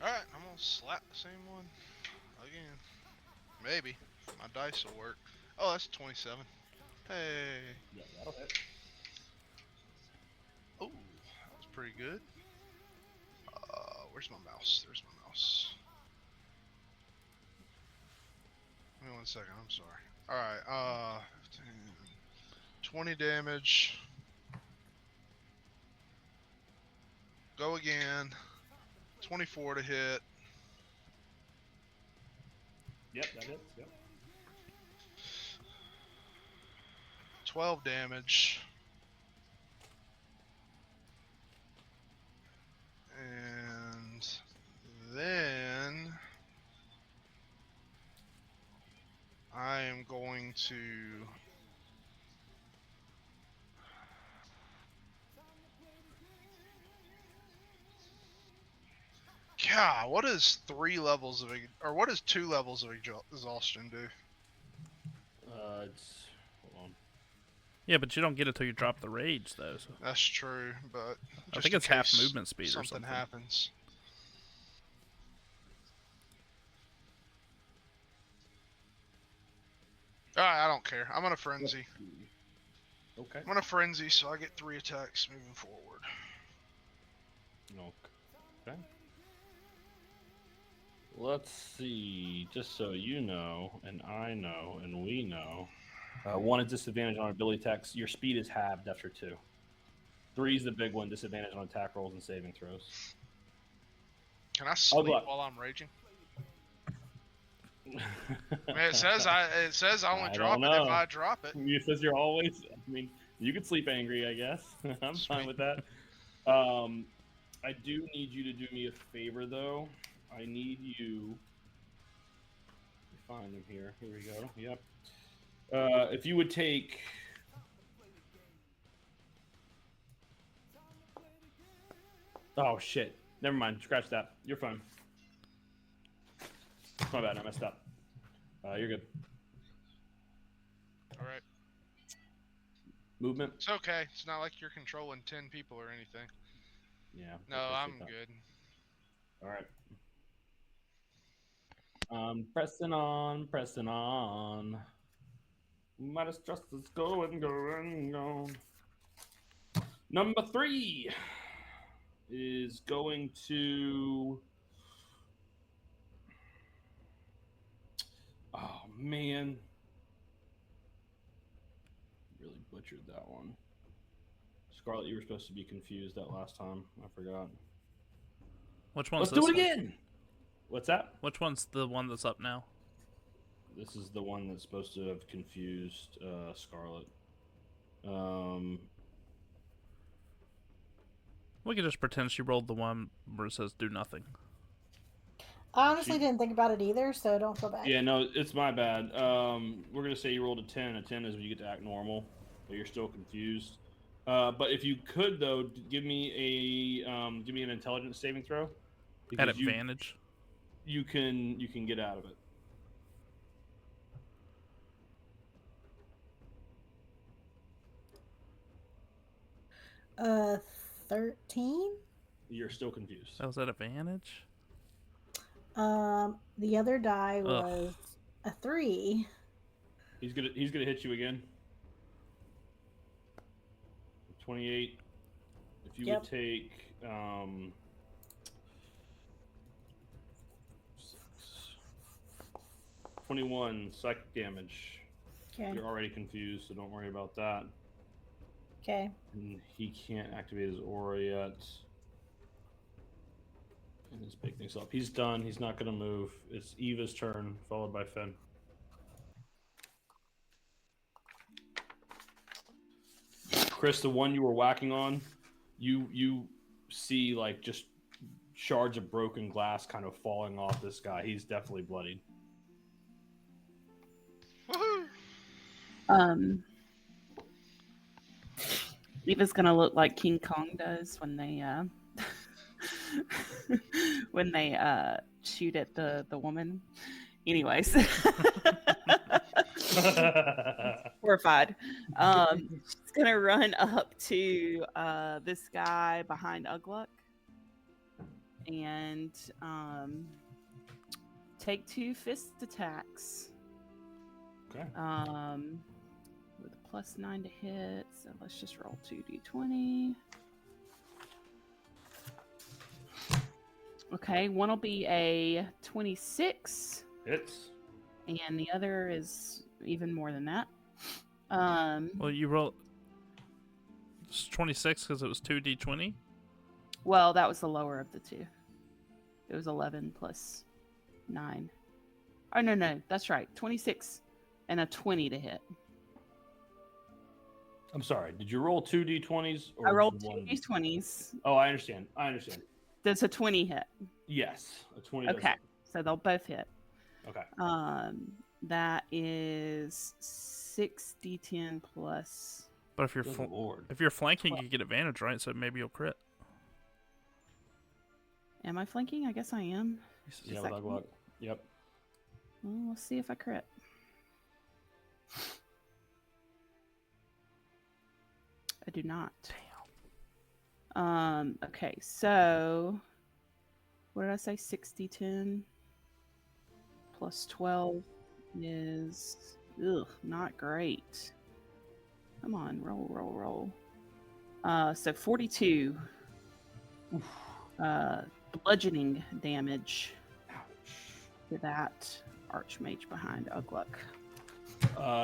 Alright, I'm gonna slap the same one again. Maybe. My dice will work. Oh, that's 27. Hey. Yeah, that'll hit. Oh, that was pretty good. Where's my mouse? There's my mouse. Give me 1 second, I'm sorry. Alright, 15, 20 damage. Go again. 24 to hit. Yep, that hits. Yep. 12 damage. And then I am going to God, what is 3 levels of or what is 2 levels of exhaustion do? It's hold on. Yeah, but you don't get it till you drop the rage, though. So. That's true, but I just think in it's half case movement speed or something. happens. Alright, I don't care. I'm gonna frenzy. Okay. I'm gonna frenzy, so I get 3 attacks moving forward. Okay. Let's see. Just so you know, and I know, and we know, 1 is disadvantage on ability attacks. Your speed is halved after 2. 3 is the big one. Disadvantage on attack rolls and saving throws. Can I sleep luck. while I'm raging? I mean, it says I only drop it if I drop it. It says you're always. I mean, you could sleep angry, I guess. I'm fine Sweet. with that. I do need you to do me a favor, though. I need you. Find him here. Here we go. Yep. If you would take. Oh shit! Never mind. Scratch that. You're fine. My bad. I messed up. You're good. All right. Movement. It's okay. It's not like you're controlling 10 people or anything. Yeah. No, I'm good. All right. Pressing on. Might as just as go. Number 3 is going to. Oh man, really butchered that one. Scarlet, you were supposed to be confused that last time. I forgot. Which one's Let's do it this again. What's that? Which one's the one that's up now? This is the one that's supposed to have confused Scarlet. We can just pretend she rolled the one where it says do nothing. I honestly didn't think about it either, so don't feel bad. Yeah, no, it's my bad. We're gonna say you rolled a 10. A 10 is when you get to act normal, but you're still confused. But if you could, though, give me an intelligence saving throw. At advantage. You can get out of it. 13. You're still confused. That was at advantage. The other die Ugh. was a 3. He's gonna hit you again. 28. If you Yep. would take 21 psychic damage. Okay. You're already confused, so don't worry about that. Okay. And he can't activate his aura yet. And let's pick things up. He's done. He's not going to move. It's Eva's turn, followed by Finn. Chris, the one you were whacking on, you see like just shards of broken glass kind of falling off this guy. He's definitely bloodied. Woohoo! Eva's gonna look like King Kong does when they shoot at the woman. Anyways. Horrified. She's gonna run up to this guy behind Ugluck and take 2 fist attacks. Okay. With a +9 to hit, so let's just roll 2d20. Okay, one will be a 26. Hits. And the other is even more than that. Well, you roll 26 because it was 2d20. Well, that was the lower of the two. It was 11 plus 9. Oh, no, that's right. 26 and a 20 to hit. I'm sorry. Did you roll 2 d20s? Or I rolled just 2 one? d20s. Oh, I understand. Does a 20 hit? Yes, a 20. does Okay, hit. so they'll both hit. Okay. That is 6d10 plus. But if you're Good Lord. if you're flanking, you get advantage, right? So maybe you'll crit. Am I flanking? I guess I am. Yeah, with Ugluck. Yep. Well, let's see if I crit. I do not. Damn. Okay, so what did I say? 60-10 plus 12 is not great. Come on, roll. So 42 bludgeoning damage to that Arch Mage behind Ugluck.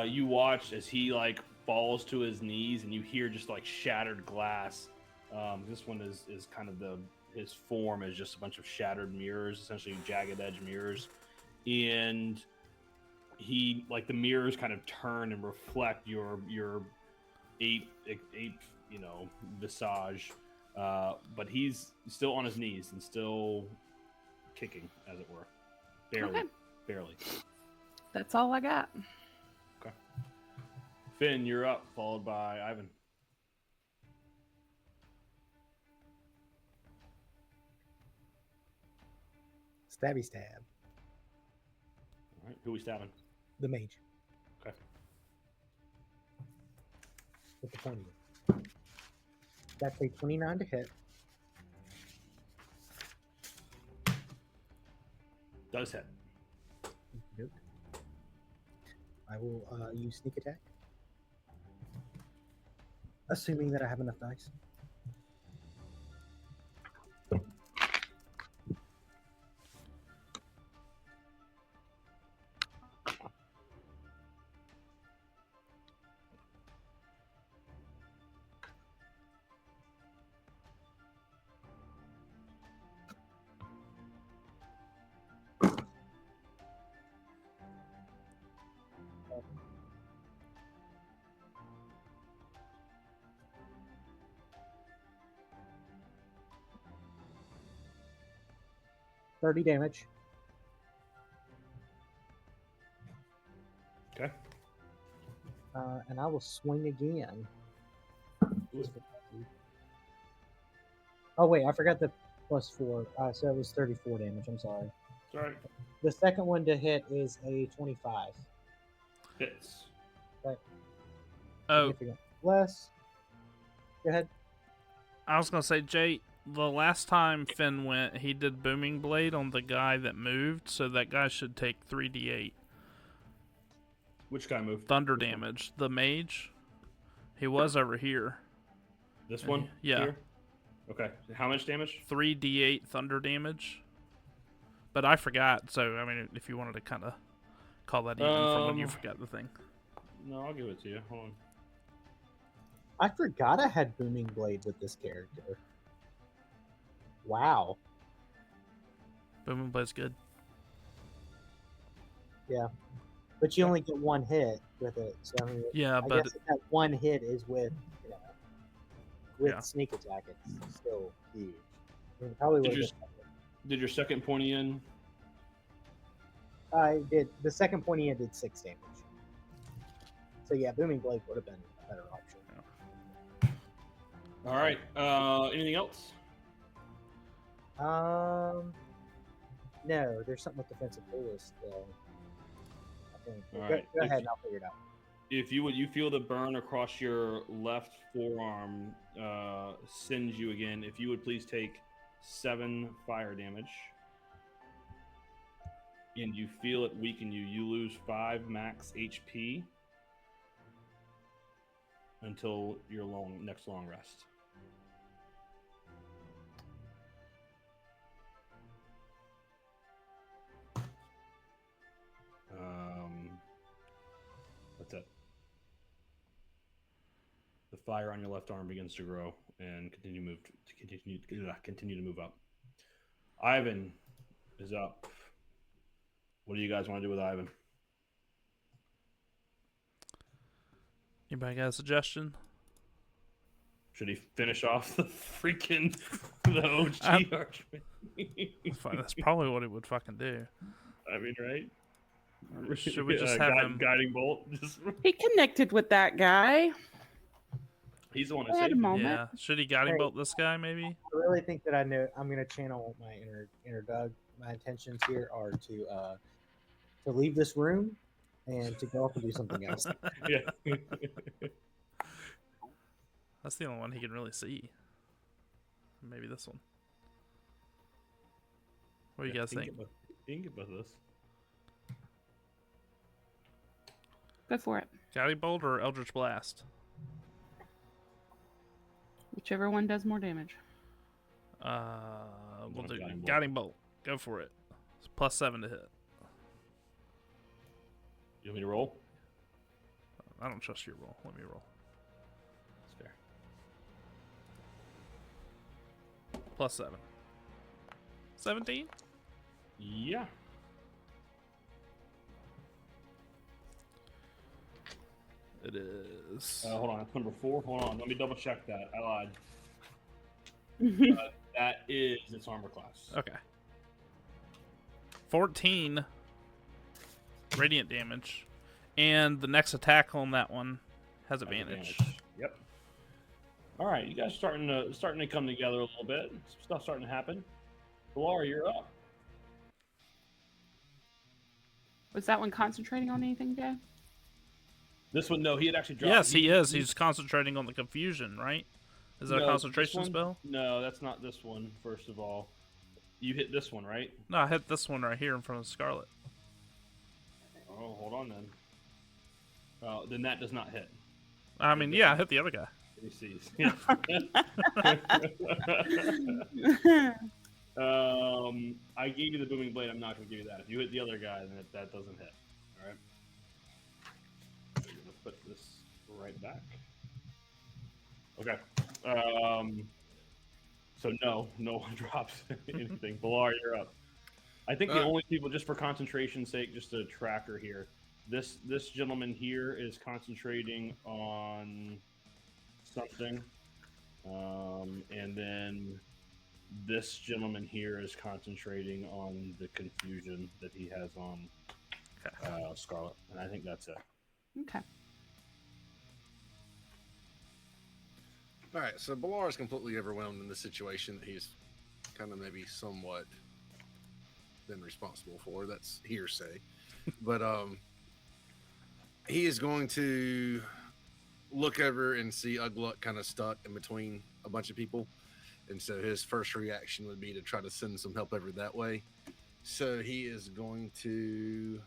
You watch as he like falls to his knees, and you hear just like shattered glass. This one is kind of his form is just a bunch of shattered mirrors, essentially jagged edge mirrors, and he like the mirrors kind of turn and reflect your ape visage, but he's still on his knees and still kicking, as it were, barely. That's all I got. Okay. Finn, you're up, followed by Ivan. Stabby stab. All right, who we stabbing? The mage. Okay. With the pointy. That's a 29 to hit. Does hit. Nope. I will use sneak attack. Assuming that I have enough dice. $30 damage. Okay. And I will swing again. Oh wait, I forgot the +4. So it was 34 damage. I'm sorry. Sorry. The second one to hit is a 25. Hits. Oh, Significant less. Go ahead. I was gonna say, Jay, the last time Finn went, he did Booming Blade on the guy that moved, so that guy should take 3d8 Which guy moved? thunder Which one? damage. The mage, he was over here. This one? Yeah. Here? Okay. How much damage? 3d8 thunder damage. But I forgot, so I mean, if you wanted to kind of call that even from when you forgot the thing. No, I'll give it to you. Hold on. I forgot I had Booming Blade with this character. Wow. Booming Blade's good. Yeah. But you only get one hit with it. So I mean, Yeah, I but guess if that one hit is with, with Yeah. sneak attack, it's still huge. I mean, probably Did would Did your second pointy in? I did. The second pointy end did 6 damage. So yeah, Booming Blade would have been a better option. All right. Anything else? No, there's something with defensive coolest still. I think. All Go right. ahead, and I'll figure it out. If you feel the burn across your left forearm sends you again. If you would please take 7 fire damage, and you feel it weaken you, you lose 5 max HP until your next long rest. That's it. The fire on your left arm begins to grow and continue to move up. Ivan is up. What do you guys want to do with Ivan? Anybody got a suggestion? Should he finish off the OG Arch Mage? Fine, that's probably what it would fucking do. I mean, right? Should we just have him guiding bolt? He connected with that guy. He's the one who Wait a saved him. moment. Yeah. Should he guiding bolt this guy, maybe? I really think that I know. I'm gonna channel my inner Doug. My intentions here are to leave this room and to go up and do something else. Yeah. That's the only one he can really see. Maybe this one. What do you guys think? You can get both of this. Go for it. Guiding bolt or Eldritch Blast? Whichever one does more damage. We'll do Guiding bolt. guiding bolt. Go for it. It's +7 to hit. You want me to roll? I don't trust your roll. Let me roll. That's fair. +7. 17? Yeah. It is. Hold on, that's number 4. Hold on, let me double check that. I lied. That is its armor class. Okay. 14 radiant damage, and the next attack on that one has advantage. Yep. All right, you guys starting to come together a little bit. Some stuff starting to happen. Laura, you're up. Was that one concentrating on anything, Jay? This one, no, he had actually dropped. Yes, he is. He's concentrating on the confusion, right? Is that a concentration this one? spell? No, that's not this one. First of all, you hit this one, right? No, I hit this one right here in front of Scarlet. Oh, hold on then. Then that does not hit. I mean, yeah, I hit the other guy. He sees. I gave you the booming blade. I'm not going to give you that. If you hit the other guy, then that doesn't hit. All right. I'm going to put this right back. Okay. So no one drops anything. Valar, you're up. I think the only people, just for concentration's sake, just a tracker here. This gentleman here is concentrating on something, and then this gentleman here is concentrating on the confusion that he has on Scarlet, and I think that's it. Okay. All right, so Balar is completely overwhelmed in the situation that he's kind of maybe somewhat been responsible for. That's hearsay. But he is going to look over and see Ugluck kind of stuck in between a bunch of people. And so his first reaction would be to try to send some help over that way. So he is going to...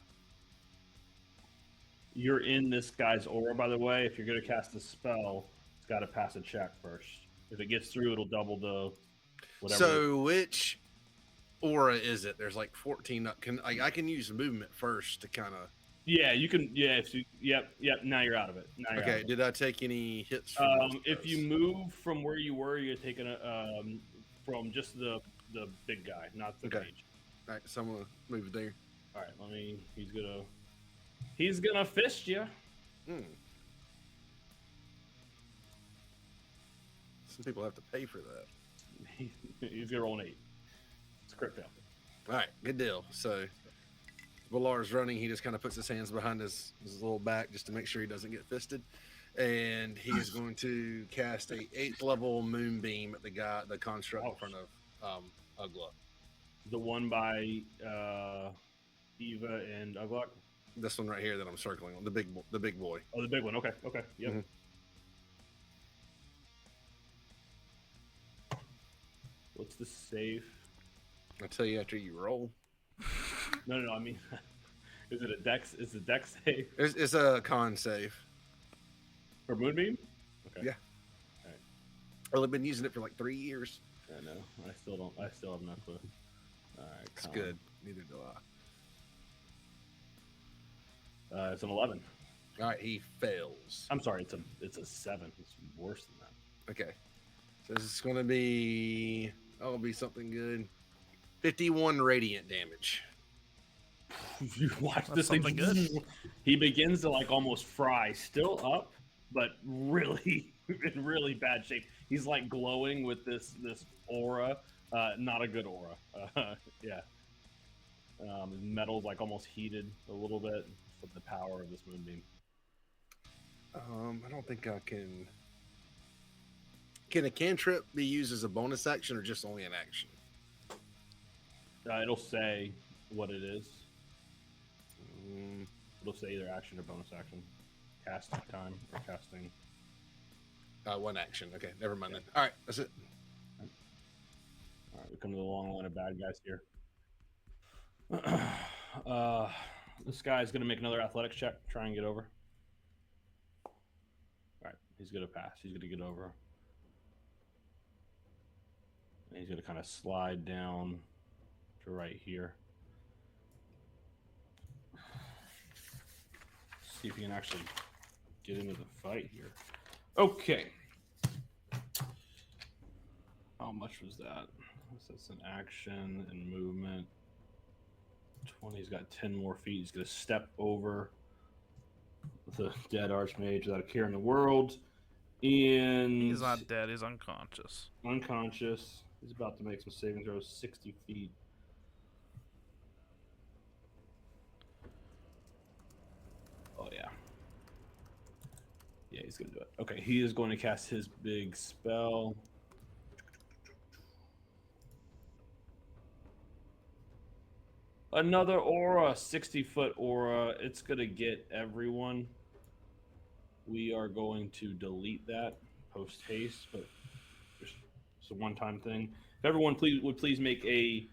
You're in this guy's aura, by the way. If you're going to cast a spell, it's got to pass a check first. If it gets through, it'll double the whatever. So which aura is it? There's like 14. I can use movement first to kind of... Yeah, you can. Yeah, yep. Now you're out of it. Okay. Did I take any hits? From if you move from where you were, you're taking from just the big guy, not the mage. All right, so I'm gonna move there. All right, He's gonna fist you. Some people have to pay for that. He's gonna roll an 8. It's a crit fail. All right, good deal. So Valar's running. He just kind of puts his hands behind his little back just to make sure he doesn't get fisted. And he is going to cast a 8th level moonbeam at the construct in front of Ugluck. The one by Eva and Ugluck? This one right here that I'm circling, the big boy. Oh, the big one. Okay. Yep. Mm-hmm. What's the save? I'll tell you after you roll. No. I mean, is it a dex? Is it dex save? It's a con save. For Moonbeam? Okay. Yeah. All right. Well, I've been using it for like 3 years. I know. I still have no clue. All right. It's good. Neither do I. It's an 11. All right, he fails. I'm sorry. It's a 7. It's worse than that. Okay. So this is going to be... That'll be something good. 51 radiant damage. You watch That's this thing. good. He begins to like almost fry, still up, but really in really bad shape. He's like glowing with this aura. Not a good aura. Yeah. His metal's like almost heated a little bit from the power of this moonbeam. I don't think I can. Can a cantrip be used as a bonus action or just only an action? It'll say what it is. It'll say either action or bonus action. Casting time or casting. One action. Okay, never mind then. All right, that's it. All right, we come to the long line of bad guys here. This guy's going to make another athletics check, try and get over. All right, he's going to pass. He's going to get over. And he's going to kind of slide down to right here. See if he can actually get into the fight here. Okay. How much was that? That's an action and movement. 20. He's got 10 more feet. He's going to step over the dead Arch Mage without a care in the world. And He's not dead. He's unconscious. Unconscious. He's about to make some saving throws. 60 feet. Oh, yeah. Yeah, he's going to do it. Okay, he is going to cast his big spell. Another aura, 60-foot aura. It's going to get everyone. We are going to delete that post-haste, but it's a one-time thing. If everyone would please make a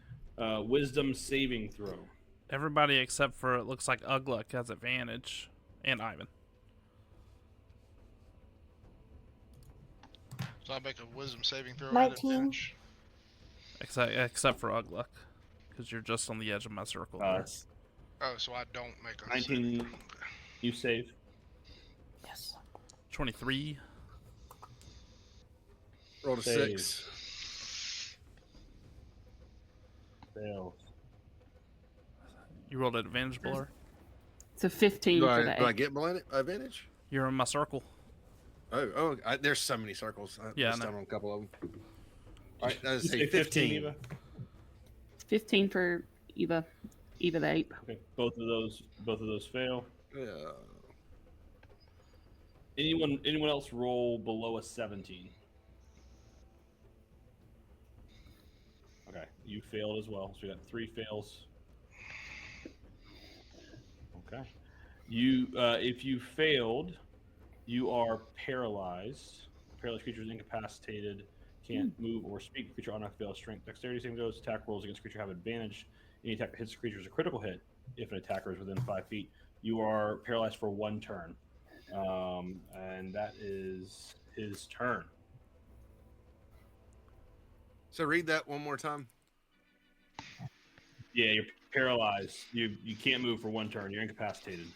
wisdom saving throw. Everybody except for, it looks like Ugluck has advantage, and Ivan. So I make a wisdom saving throw. 19. Except for Ugluck, because you're just on the edge of my circle. There. Oh, so I don't make a 19. saving. You save. Yes. 23. Roll a Save. 6. Fails. You rolled an advantage, Blur. It's a 15 Do for I the get advantage? You're in my circle. There's so many circles. Yeah, I just know. down on a couple of them. All right, that is You a say 15. Eva? 15 for Eva the ape. Okay, both of those fail. Yeah. Anyone else roll below a 17? Okay, you failed as well. So we got 3 fails. Okay. You if you failed, You are paralyzed. Paralyzed creature is incapacitated, can't move or speak. The creature automatically fails strength, dexterity saving throws. Attack rolls against the creature have advantage. Any attack that hits the creature is a critical hit if an attacker is within 5 feet. You are paralyzed for 1 turn. And that is his turn. So read that one more time. Yeah, you're paralyzed. You can't move for 1 turn. You're incapacitated.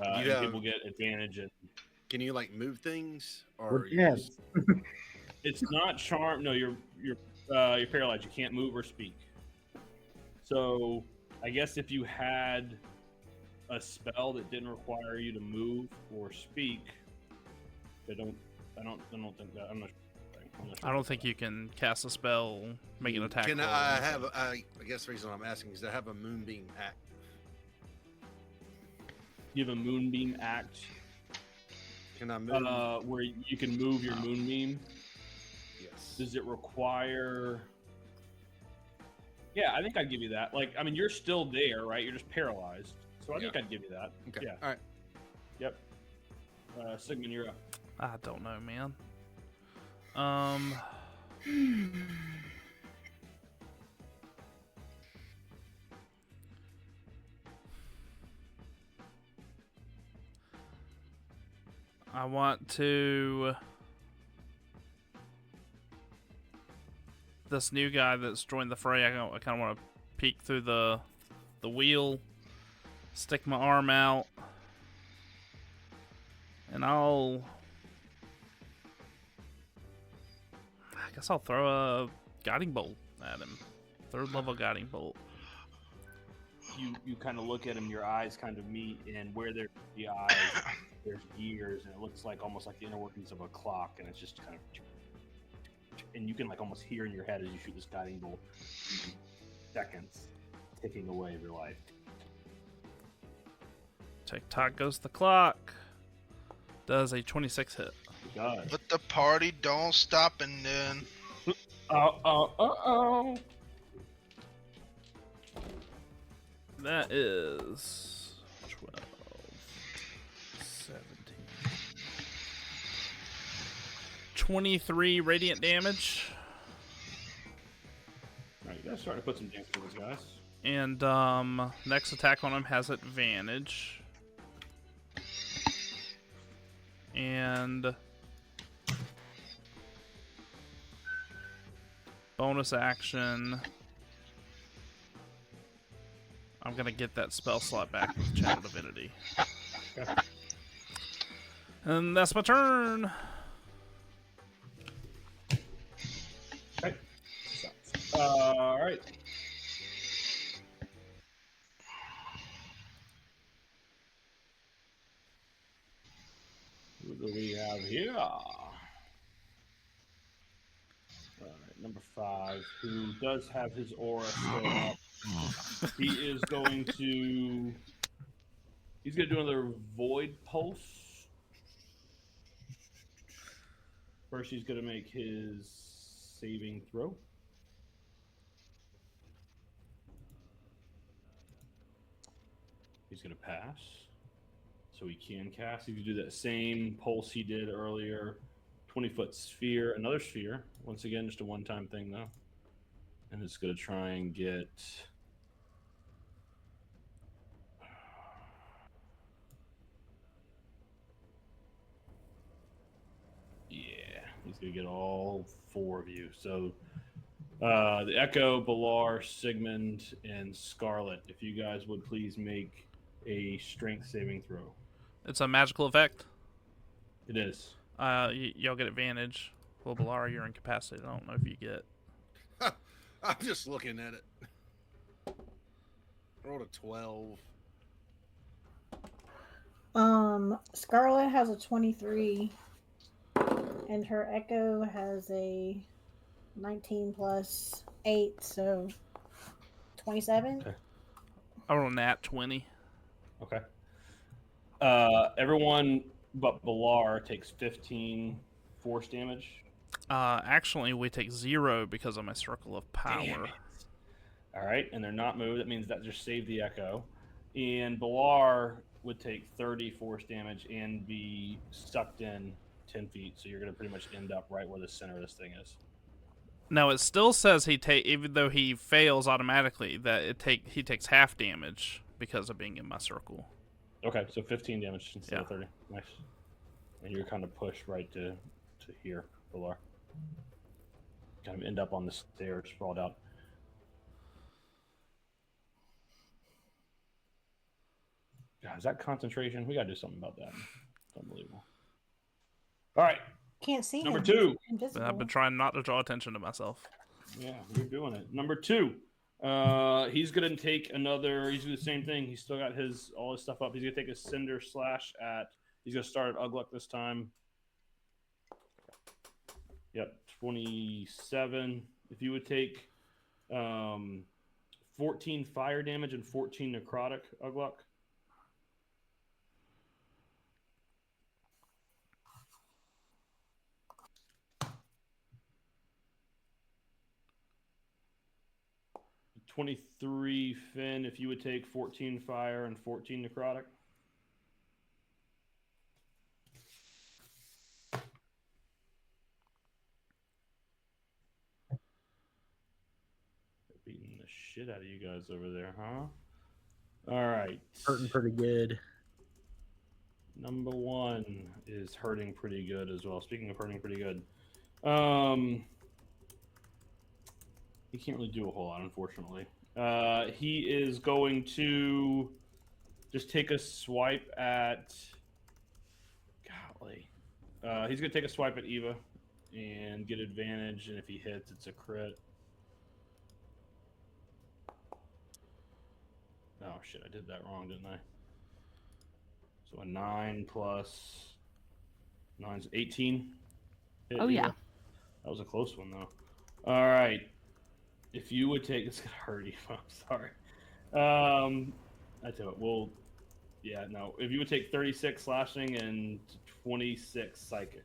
And people get advantage. And can you like move things, Or or yes. it's not charm. No, you're paralyzed. You can't move or speak. So I guess if you had a spell that didn't require you to move or speak, I don't think that. I'm not sure. I don't think you can cast a spell, make an attack. can roll. I have? I guess the reason I'm asking is I have a moonbeam act. You have a moonbeam act. Can I move? Where you can move your moonbeam. Yes. Does it require? Yeah, I think I'd give you that. Like, I mean, you're still there, right? You're just paralyzed. So I think I'd give you that. Okay. Yeah. All right. Yep. Sigmund, you're up. I don't know, man. I want to. This new guy that's joined the fray, I kind of want to peek through the wheel, stick my arm out, and I guess I'll throw a guiding bolt at him. 3rd level guiding bolt. You kind of look at him, your eyes kind of meet, and where there's the eyes, there's gears, and it looks like almost like the inner workings of a clock, and it's just kind of, and you can like almost hear in your head as you shoot this guiding bolt, seconds ticking away of your life. Tick-tock goes the clock. Does a 26 hit. It does. But the party don't stop and then. That is 12, 17, 23 radiant damage. Alright, you guys starting to put some damage to these guys. And next attack on him has advantage. And bonus action. I'm gonna get that spell slot back with Channel Divinity. Okay. And that's my turn. Okay. Alright. What do we have here? Alright, number 5, who does have his aura still up. He is going to... He's going to do another Void Pulse. First, he's going to make his saving throw. He's going to pass. So he can cast. He can do that same pulse he did earlier. 20-foot sphere. Another sphere. Once again, just a one-time thing, though. And it's going to try and get... Yeah, he's going to get all 4 of you. So the Echo, Balar, Sigmund, and Scarlet, if you guys would please make a strength saving throw. It's a magical effect. It is. Y'all get advantage. Well, Balara, you're incapacitated. I don't know if you get. I'm just looking at it. I rolled a 12. Scarlet has a 23, and her Echo has a 19 plus 8, so 27. Okay. I rolled a nat 20. Okay. Everyone but Balar takes 15 force damage. Actually, we take 0 because of my circle of Damn power. it. All right, and they're not moved. That means that just saved the Echo. And Balar, would take 30 force damage and be sucked in 10 feet. So you're going to pretty much end up right where the center of this thing is. Now it still says even though he fails automatically, that he takes half damage because of being in my circle. Okay, so 15 damage instead of Yeah. 30. Nice. And you're kind of pushed right to here, Bilar. Kind of end up on the stairs, sprawled out. God, is that concentration? We gotta do something about that. It's unbelievable. All right, Can't see number him. 2. He's invisible. I've been trying not to draw attention to myself. Yeah, you're doing it. Number 2. He's gonna take another. He's gonna do the same thing. He's still got all his stuff up. He's gonna take a cinder slash at. He's gonna start at Ugluck this time. Yep, 27. If you would take 14 fire damage and 14 necrotic, Ugluck. $23, Finn, if you would take 14 fire and 14 necrotic. Beating the shit out of you guys over there, huh? All right. Hurting pretty good. Number 1 is hurting pretty good as well. Speaking of hurting pretty good. He can't really do a whole lot, unfortunately. He is going to just take a swipe at... Golly. He's going to take a swipe at Eva and get advantage, and if he hits, it's a crit. Oh, shit, I did that wrong, didn't I? So a 9 plus 9's 18. Oh, yeah. That was a close one, though. All right. If you would take... It's going to hurt you. I'm sorry. I tell you what, if you would take 36 slashing and 26 psychic.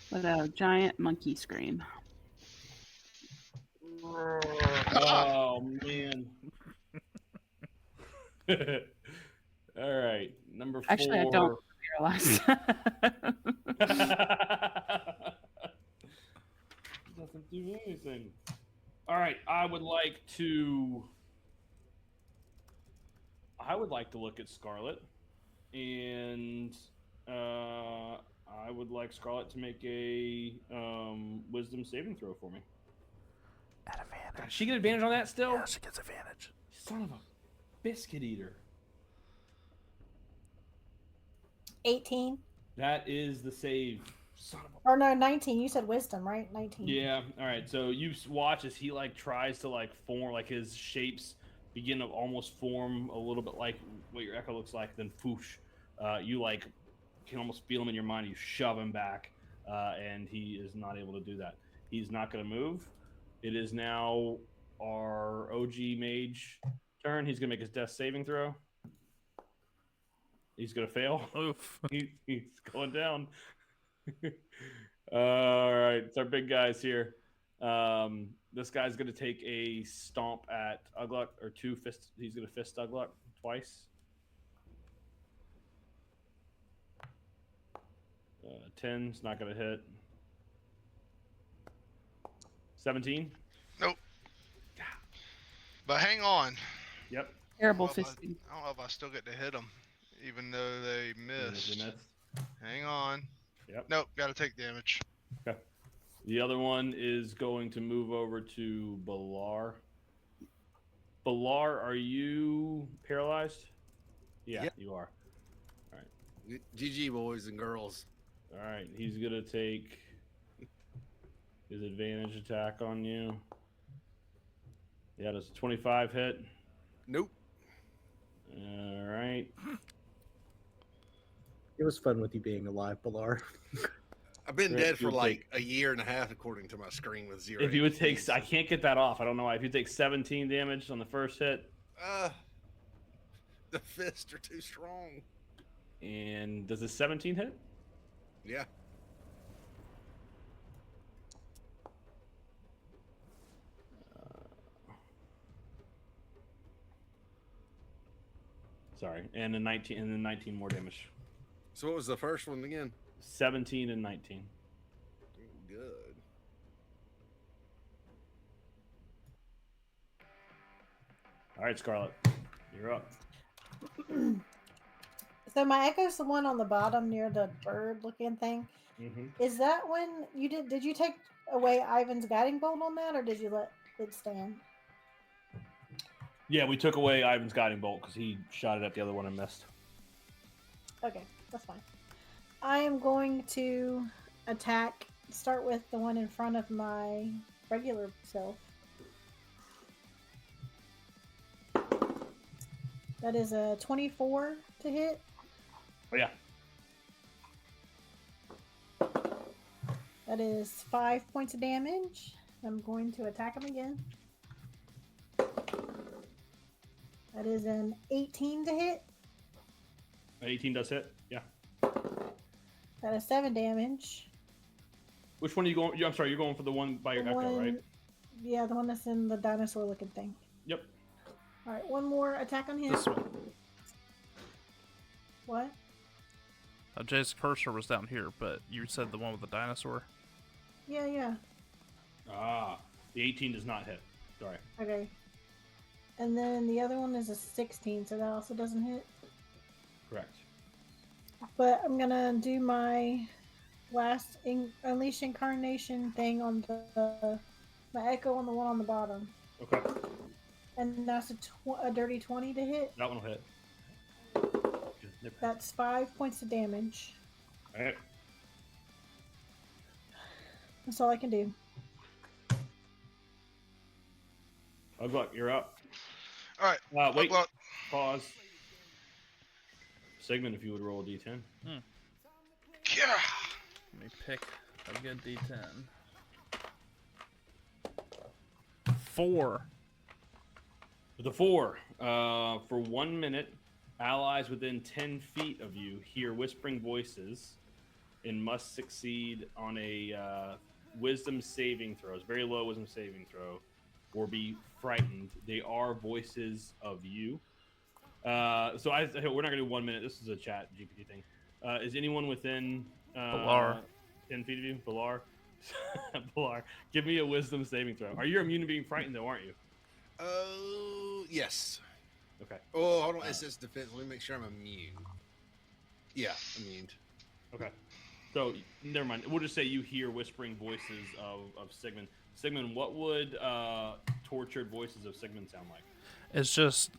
With a giant monkey scream. Oh, man. All right. Number 4. Actually, I don't realize. Doesn't do anything. All right. I would like to look at Scarlet, and I would like Scarlet to make a wisdom saving throw for me. At advantage. God, she get advantage on that still? Yeah, she gets advantage. Son of a biscuit eater. 18. That is the save. Son of a... Or no, 19. You said wisdom, right? 19. Yeah. All right. So you watch as he tries to form, his shapes begin to almost form a little bit like what your echo looks like. Then foosh, you can almost feel him in your mind. You shove him back, and he is not able to do that. He's not going to move. It is now our OG mage turn. He's going to make his death saving throw. He's going to fail. Oof. He's going down. All right, it's our big guys here. This guy's going to take a stomp at Ugluck, or 2 fists. He's going to fist Ugluck twice. 10's not going to hit. 17. Nope. But hang on. Yep. Terrible I don't know if fisting. I don't know if I still get to hit them, even though they missed. You missed. Hang on. Yep. Nope, gotta take damage. Okay. The other one is going to move over to Bilar. Bilar, are you paralyzed? Yeah, Yep. you are. All right. GG, boys and girls. All right. He's going to take his advantage attack on you. Yeah, does a 25 hit? Nope. All right. It was fun with you being alive, Bilar. I've been Rick, dead for you'll like a year and a half, according to my screen with 0. If you would take, I can't get that off. I don't know why. If you take 17 damage on the first hit, the fists are too strong. and does a 17 hit? Yeah. Sorry, and a 19, and then 19 more damage. So what was the first one again? 17 and 19. Good. All right, Scarlet, you're up. So my echo's the one on the bottom near the bird-looking thing. Mm-hmm. Is that when you did? Did you take away Ivan's guiding bolt on that, or did you let it stand? Yeah, we took away Ivan's guiding bolt because he shot it at the other one and missed. Okay, that's fine. I am going to attack. Start with the one in front of my regular self. That is a 24 to hit. Oh yeah. That is 5 points of damage. I'm going to attack him again. That is an 18 to hit. 18 does hit. Yeah. That is 7 damage. Which one are you going? I'm sorry, you're going for the one by your echo, right? Yeah, the one that's in the dinosaur-looking thing. Yep. All right, one more attack on him. This one. What? Jay's cursor was down here, but you said the one with the dinosaur. Yeah. Ah, the 18 does not hit. Sorry. Okay. And then the other one is a 16, so that also doesn't hit. Correct. But I'm gonna do my last Unleash Incarnation thing on my echo on the one on the bottom. Okay. And that's a dirty 20 to hit. That one will hit. That's 5 points of damage. All right. That's all I can do. Ugluck, you're up. All right. Wait. Ugluck. Pause. Sigmund, if you would roll a d10. Yeah. Let me pick a good D10. 4. With a 4, for 1 minute, allies within 10 feet of you hear whispering voices and must succeed on a wisdom saving throw. It's very low wisdom saving throw, or be frightened. They are voices of you. We're not going to do 1 minute. This is a chat GPT thing. Is anyone within Balar. 10 feet of you? Balar? Balar, give me a wisdom saving throw. Are you immune to being frightened, though, aren't you? Yes. Okay. Oh, hold on. It says defense. Let me make sure I'm immune. Yeah, immune. Okay. So, never mind. We'll just say you hear whispering voices of Sigmund. Sigmund, what would tortured voices of Sigmund sound like? It's just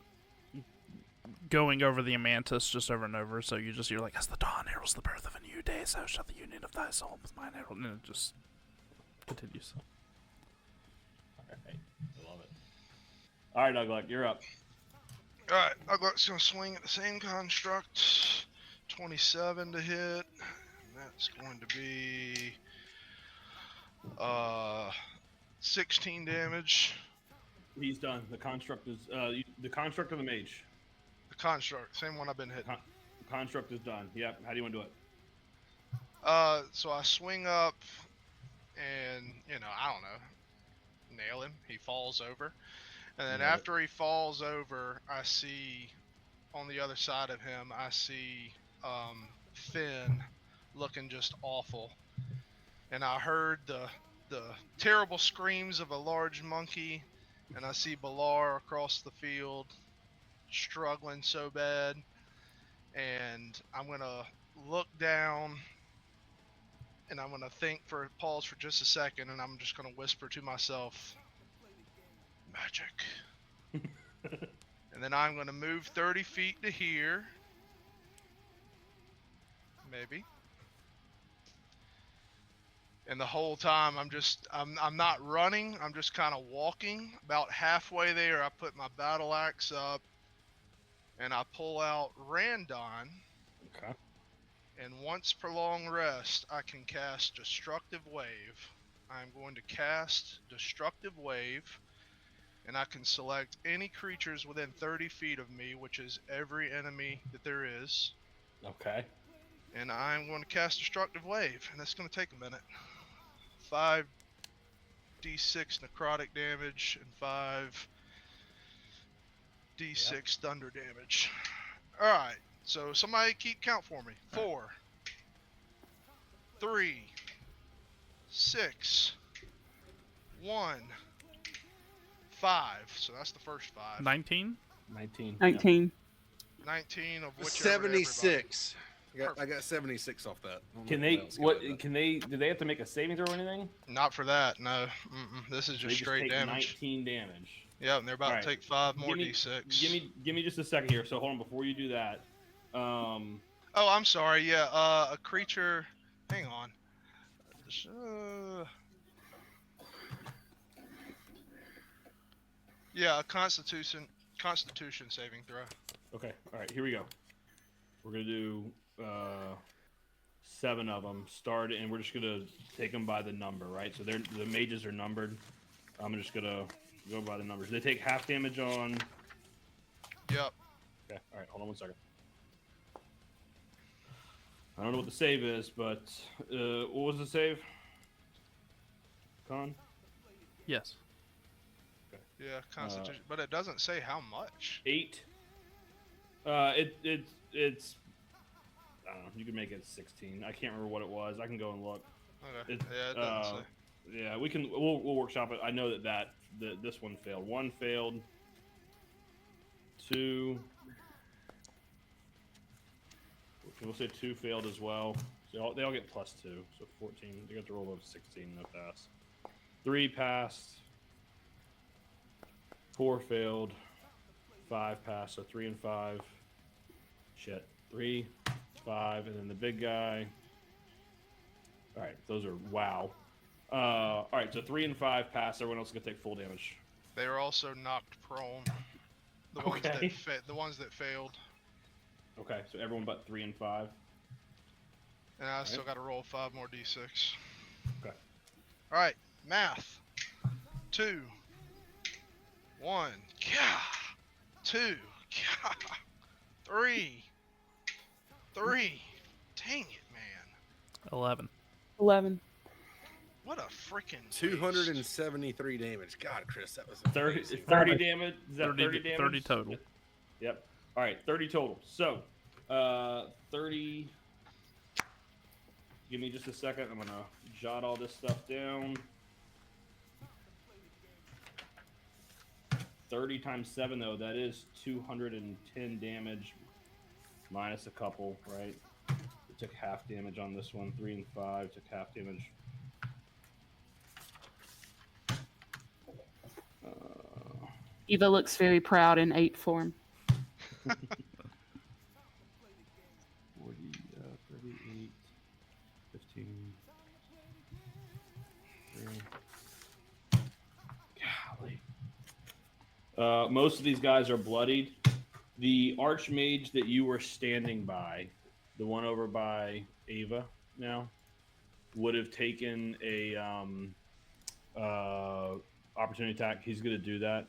going over the Amantis just over and over. So you're like, as the dawn heralds the birth of a new day, so shall the union of thy soul with mine herald. And it just continues. All right. I love it. All right, Ugluck, you're up. All right. Ugluck's gonna swing at the same construct. 27 to hit. And that's going to be 16 damage. He's done. The construct is the construct of the mage. The construct, same one I've been hitting. The construct is done. Yep. How do you want to do it? So I swing up, and I don't know, nail him. He falls over, and then after he falls over, I see on the other side of him, I see Finn looking just awful, and I heard the terrible screams of a large monkey, and I see Balar across the field struggling so bad, and I'm gonna look down and I'm gonna pause for just a second, and I'm just gonna whisper to myself, magic. And then I'm gonna move 30 feet to here, maybe. And the whole time I'm not running, I'm just kind of walking. About halfway there, I put my battle axe up, and I pull out Randon. Okay. And once per long rest, I can cast Destructive Wave. I'm going to cast Destructive Wave, and I can select any creatures within 30 feet of me, which is every enemy that there is. Okay. And I'm going to cast Destructive Wave, and it's going to take a minute. 5d6 necrotic damage and 5d6 thunder damage. All right. So somebody keep count for me. 4, 3, 6, 1, 5. So that's the first 5. 19. 19. 19. 19 of whichever. 76. I got 76 off that. I don't know Can if they? anybody else What got that. can they? Do they have to make a saving throw or anything? Not for that. No. This is They just straight take damage. 19 damage. Yeah, and they're about Alright. to take 5 more Give me- d6. Give me just a second here. So hold on before you do that. Oh, I'm sorry. Yeah. A creature. Hang on. Yeah, a Constitution saving throw. Okay. All right. Here we go. We're gonna do 7 of them. Start, and we're just gonna take them by the number, right? So the mages are numbered. I'm just gonna go by the numbers. They take half damage on. Yep. Okay. All right. Hold on one second. I don't know what the save is, but what was the save? Con. Yes. Yeah, Constitution, but it doesn't say how much. 8. It's. I don't know. You can make it 16. I can't remember what it was. I can go and look. Okay. Yeah, it doesn't say. Yeah, we can. We'll workshop it. I know that this one failed. 1 failed. 2. We'll say 2 failed as well. So they all get +2. So 14. They got to roll of 16. No pass. 3 passed. 4 failed. 5 passed. So 3 and 5. Shit. 3, 5, and then the big guy. All right, those are wow. All right, so 3 and 5 pass. Everyone else is gonna take full damage. They were also knocked prone. Okay. The ones that failed. Okay, so everyone but 3 and 5. And I still got to roll 5 more d6. Okay. All right, math. 2, 1, 2, 3. Dang it, man. 11. 11. What a freaking 273 damage. God, Chris, that was 30 amazing. damage. Is that 30 damage? 30 total. Yep. All right, 30 total. So, 30. Give me just a second. I'm gonna jot all this stuff down. 30 times 7, though, that is 210 damage minus a couple, right? We took half damage on this one. 3 and 5 took half damage. Eva looks very proud in 8 form. 40, 38, 15. 3. Golly. Most of these guys are bloodied. The Arch Mage that you were standing by, the one over by Ava now, would have taken a opportunity attack. He's going to do that.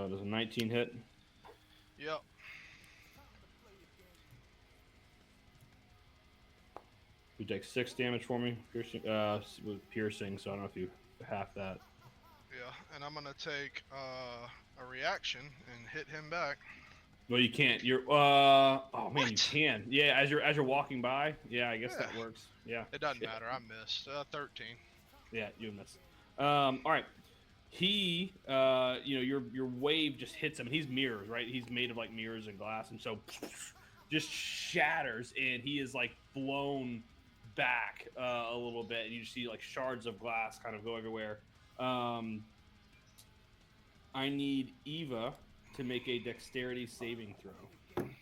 Does a 19 hit? Yep. You take 6 damage for me, piercing, with piercing. So I don't know if you half that. Yeah, and I'm gonna take a reaction and hit him back. No, you can't. You're oh man, What? you can. Yeah, as you're walking by. Yeah, I guess that Yeah. works. Yeah. It doesn't Shit. matter. I missed. 13. Yeah, you miss. All right. He, your wave just hits him. And he's mirrors, right? He's made of like mirrors and glass, and so just shatters, and he is like blown back a little bit, and you see like shards of glass kind of go everywhere. I need Eva to make a dexterity saving throw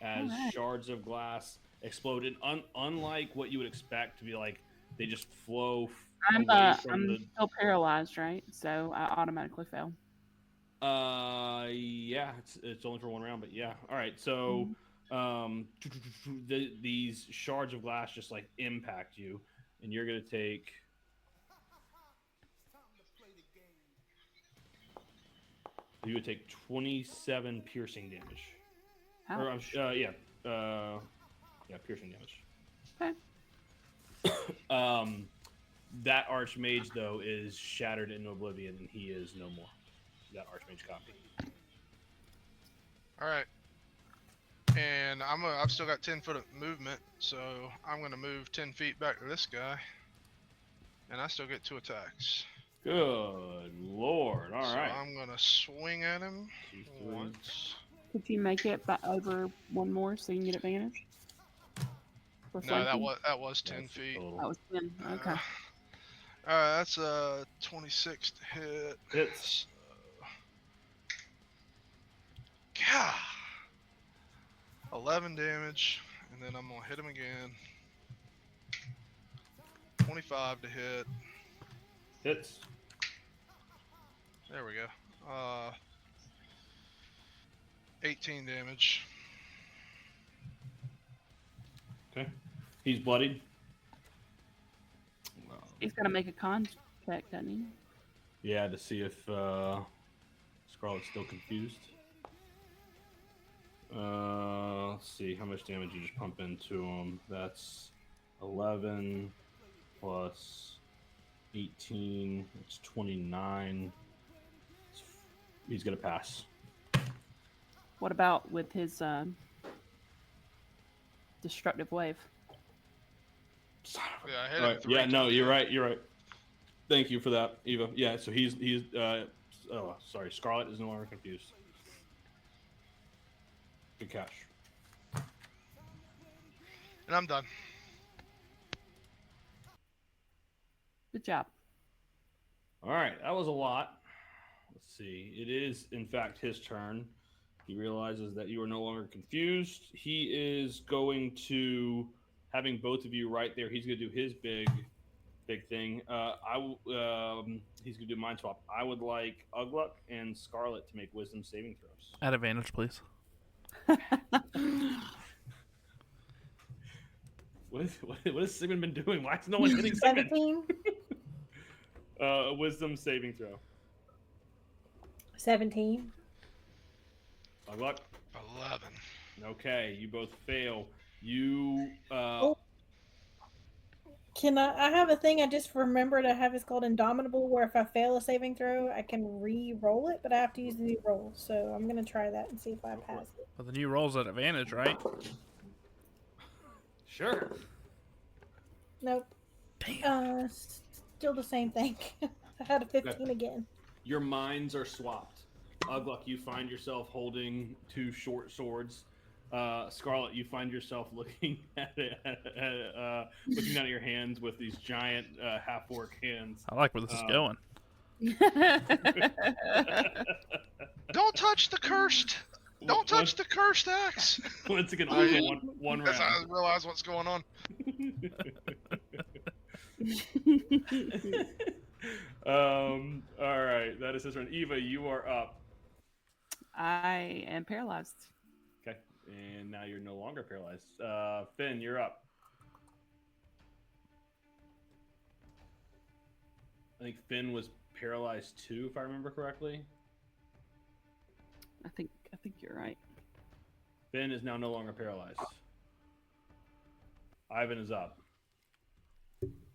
as Alright. shards of glass explode. And unlike what you would expect to be like, they just flow I'm away from I'm still paralyzed, right? So I automatically fail. Yeah, it's only for 1 round, but yeah. All right, so these shards of glass just like impact you, and you're gonna take. You would take 27 piercing damage. Ouch. Or, yeah, piercing damage. Okay. That Archmage though is shattered into oblivion, and he is no more. That Archmage copy. All right. And I've still got 10 foot of movement, so I'm gonna move 10 feet back to this guy, and I still get 2 attacks. Good lord! All so right. I'm gonna swing at him 2, 3. once. Could you make it back over one more so you can get advantage? For No, flanking? that was 10 That's the feet. total. That was 10. Okay. Alright, that's 26 to hit. Hits. God. 11 damage, and then I'm gonna hit him again. 25 to hit. Hits. There we go. 18 damage. Okay. He's bloodied. He's got to make a con check, doesn't he? Yeah, to see if Scarlet's still confused. Let's see how much damage you just pump into him. That's 11 plus 18. It's 29. He's gonna pass. What about with his destructive wave? Son of a- Yeah, I hit All him right. 3 Yeah, no, times. you're right. You're right. Thank you for that, Eva. Yeah, so he's oh, sorry. Scarlet is no longer confused. Good catch. And I'm done. Good job. All right, that was a lot. Let's see. It is, in fact, his turn. He realizes that you are no longer confused. He is going to, having both of you right there, he's going to do his big thing. He's going to do mind swap. I would like Ugluk and Scarlet to make wisdom saving throws. At advantage, please. What has Sigmund been doing? Why is no one hitting Sigmund? 17. A wisdom saving throw. 17. Ugluk. 11. Okay, you both fail. You Can I have a thing I just remembered I have is called Indomitable, where if I fail a saving throw, I can re-roll it, but I have to use the new roll. So I'm going to try that and see if I pass it. But the new roll's at advantage, right? sure. Nope. Damn. Still the same thing. I had a 15 again. Your minds are swapped. Ugluk, you find yourself holding 2 short swords. Scarlet, you find yourself looking looking down at your hands with these giant half-orc hands. I like where this is going. Don't touch the cursed! Don't touch the cursed axe! Once again, only one As I round. realize what's going on. All right, that is his turn. Eva, you are up. I am paralyzed. Okay, and now you're no longer paralyzed. Finn, you're up. I think Finn was paralyzed too, if I remember correctly. I think you're right. Finn is now no longer paralyzed. Ivan is up.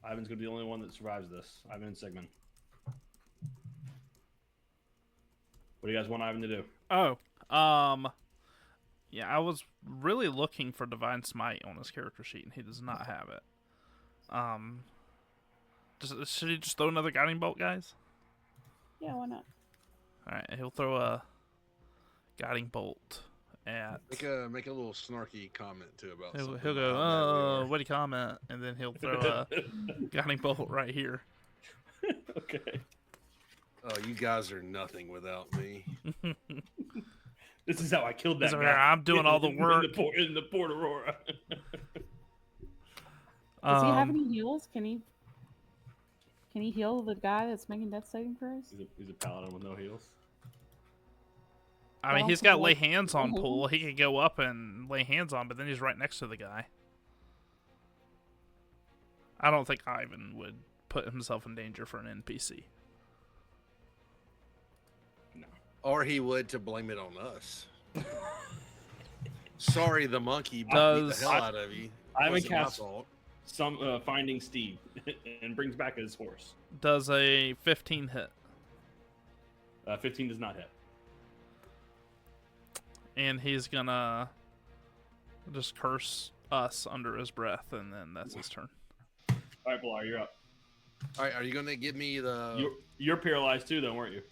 Ivan's gonna be the only one that survives this. Ivan and Sigmund. What do you guys want Ivan to do? Oh, yeah, I was really looking for Divine Smite on his character sheet, and he does not have it. Should he just throw another Guiding Bolt, guys? Yeah, why not? All right, he'll throw a Guiding Bolt at. Make a little snarky comment too about. He'll something go, behind that oh, door. what do you comment? And then he'll throw a Guiding Bolt right here. Okay. Oh, you guys are nothing without me. This is how I killed that He's like, guy. I'm doing all the work. in the Port Aurora. Does he have any heals? Can he heal the guy that's making death saving throws? He's a paladin with no heals. I mean, he's got lay hands on pool. He can go up and lay hands on, but then he's right next to the guy. I don't think Ivan would put himself in danger for an NPC. Or he would to blame it on us. Sorry, the monkey beat Does- the hell out of you. Ivan Wasn't my casts fault. some Finding Steve and brings back his horse. Does a 15 hit? 15 does not hit. and he's gonna just curse us under his breath, and then that's his turn. All right, Blar, you're up. All right, are you gonna give me the? You're paralyzed too, though, weren't you?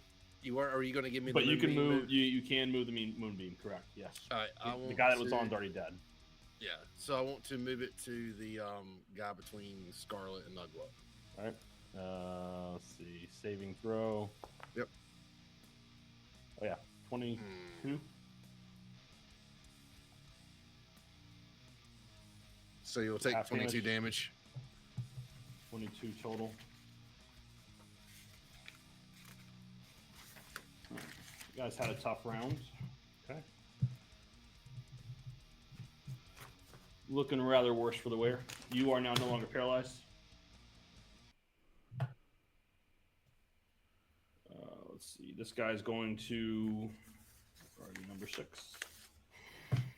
You are. Are you gonna give me? But the you can moonbeam move. You can move the moonbeam. Correct. Yes. All right. The guy that was on is already dead. Yeah. So I want to move it to the guy between Scarlet and Ugla. All right. Let's see. Saving throw. Yep. Oh yeah. 22. So you'll take Half 22 damage. 22 total. You guys had a tough round. Okay. Looking rather worse for the wear. You are now no longer paralyzed. Let's see. This guy's going to. Already number 6.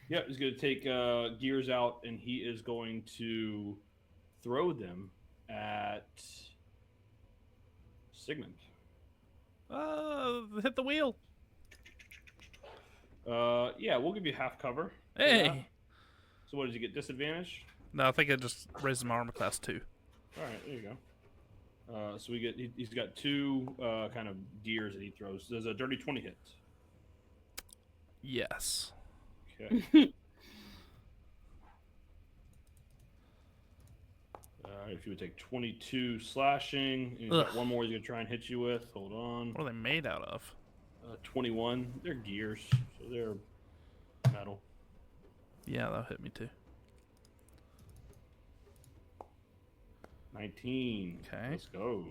Yep, he's going to take gears out, and he is going to throw them at Sigmund. Hit the wheel. Yeah, we'll give you half cover. Hey. So what, did you get disadvantage? No, I think it just raises my armor class 2. All right, there you go. So we get. He's got 2 kind of gears that he throws. Does a dirty 20 hit? Yes. Okay. If you would take 22 slashing, and he's got one more he's gonna try and hit you with. Hold on. What are they made out of? 21. They're gears, so they're metal. Yeah, that'll hit me too. 19. Okay. Let's go.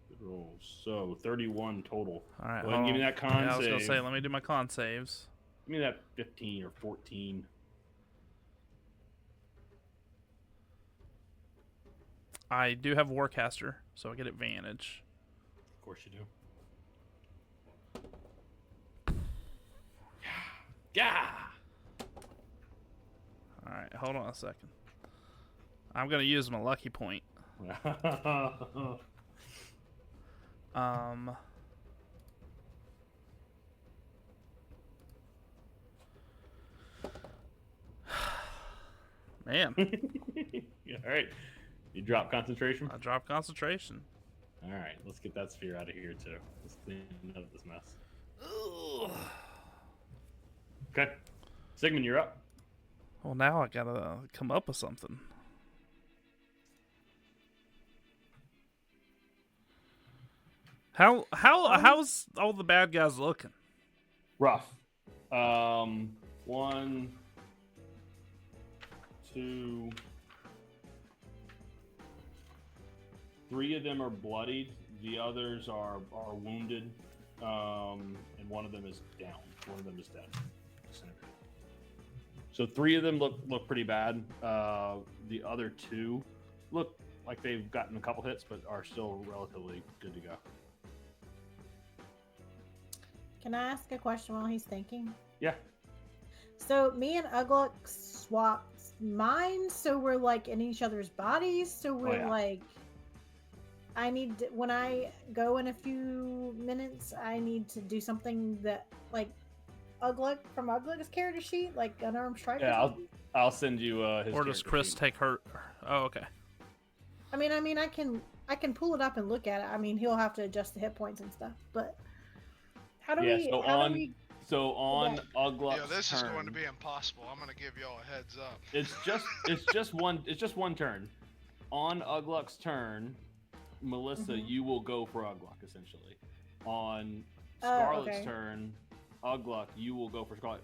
Good rolls. So 31 total. All right. Go ahead and give me that con yeah, I was gonna save. say, let me do my con saves. Give me that 15 or 14. I do have Warcaster, so I get advantage. Of course you do. Yeah. All right, hold on a second. I'm gonna use my lucky point. Man, All right. You drop concentration? I dropped concentration. All right. Let's get that sphere out of here, too. Let's clean up this mess. Okay. Sigmund, you're up. Well, now I gotta come up with something. How's all the bad guys looking? Rough. 1, 2, 3 of them are bloodied. The others are wounded, and one of them is down. One of them is dead. So 3 of them look pretty bad. The other 2 look like they've gotten a couple hits, but are still relatively good to go. Can I ask a question while he's thinking? Yeah. So me and Ugluk swapped minds, so we're like in each other's bodies. So we're like, I need to, when I go in a few minutes, I need to do something that like Ugluk from Ugluk's character sheet, like unarmed strike. Yeah, I'll send you his. Or does Chris sheet. take her? Oh, okay. I mean, I can pull it up and look at it. I mean, he'll have to adjust the hit points and stuff, but how do we? So on Ugluk's Yeah, this turn, is going to be impossible. I'm going to give y'all a heads up. It's just one turn. On Ugluk's turn, Melissa, you will go for Ugluk essentially. On Scarlet's turn, Ugluk, you will go for Scarlet.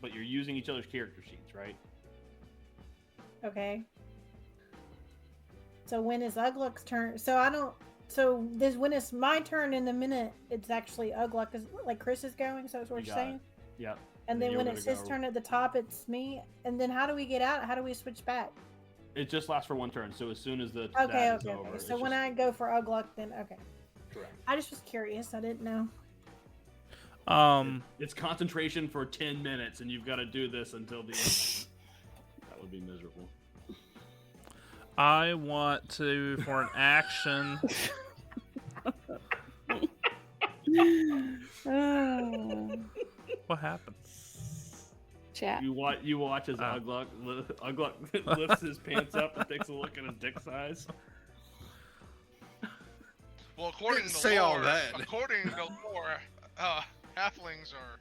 But you're using each other's character sheets, right? Okay. So when is Ugluk's turn? So when it's my turn in the minute, it's actually Ugluk, like Chris is going. So that's what you're saying. Yep. And then when it's his turn at the top, it's me. And then how do we get out? How do we switch back? It just lasts for one turn. So as soon as the okay. over, So when I go for Ugluk, then okay. Correct. I just was curious. I didn't know. It's concentration for 10 minutes, and you've got to do this until the end. That would be miserable. I want to, for an action. What happened? chat. You watch as Ugluk lifts his pants up and takes a look at his dick size. Well, according Didn't to say all lore, that. according to lore, halflings are,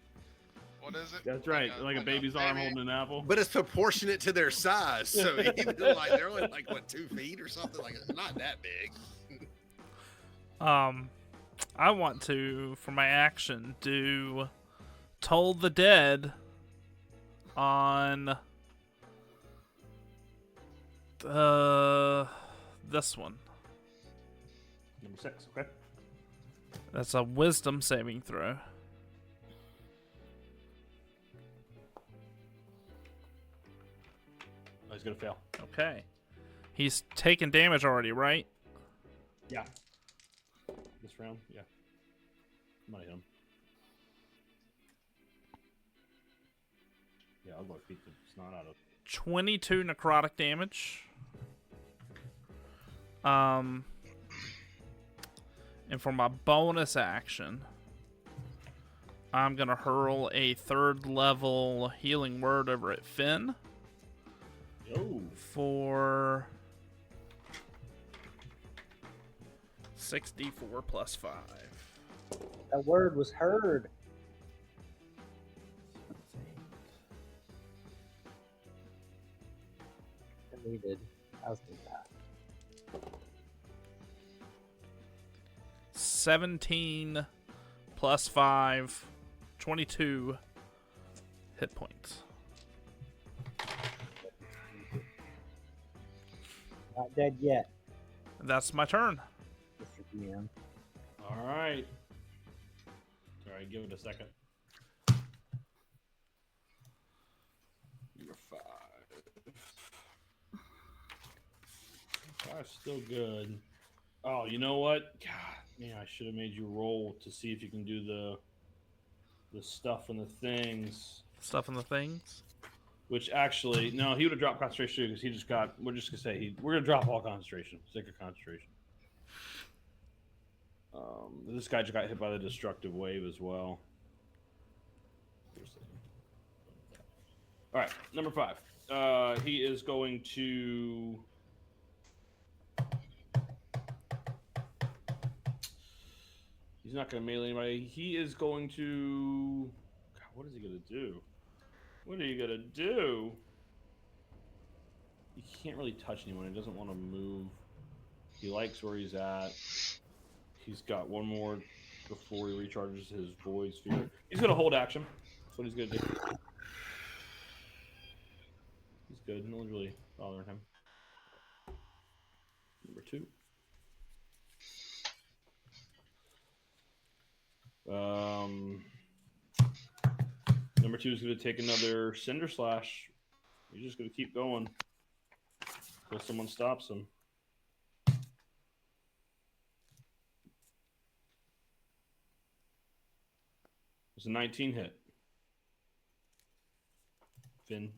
what is it? That's right, like a baby's arm baby. holding an apple. But it's proportionate to their size. So even like they're only like what 2 feet or something, like it's not that big. I want to, for my action, do Toll the Dead on this one. Number 6, okay. That's a wisdom saving throw. Oh, he's gonna fail. Okay. He's taken damage already, right? Yeah. This round, yeah. Might hit him. Yeah, I'll beat the snot out of. 22 necrotic damage. And for my bonus action, I'm gonna hurl a 3rd level healing word over at Finn. Yo. For 64 plus 5. That word was heard. Needed. I was thinking that. 17 plus 5, 22 hit points. Not dead yet. That's my turn. Mr. DM. All right. All right, give it a second. You're 5. 5's still good. Oh, you know what? God, man, I should have made you roll to see if you can do the stuff and the things. Stuff in the things. Which actually, no, he would have dropped concentration because he just got. We're just gonna say we're gonna drop all concentration. Stick of concentration. This guy just got hit by the destructive wave as well. All right, number 5. He is going to. He's not going to melee anybody. He is going to. God, what is he going to do? What are you going to do? He can't really touch anyone. He doesn't want to move. He likes where he's at. He's got one more before he recharges his Void Sphere. He's going to hold action. That's what he's going to do. He's good. No one's really bothering him. Number 2. Number 2 is going to take another Cinder Slash. He's just going to keep going until someone stops him. It's a 19 hit. Finn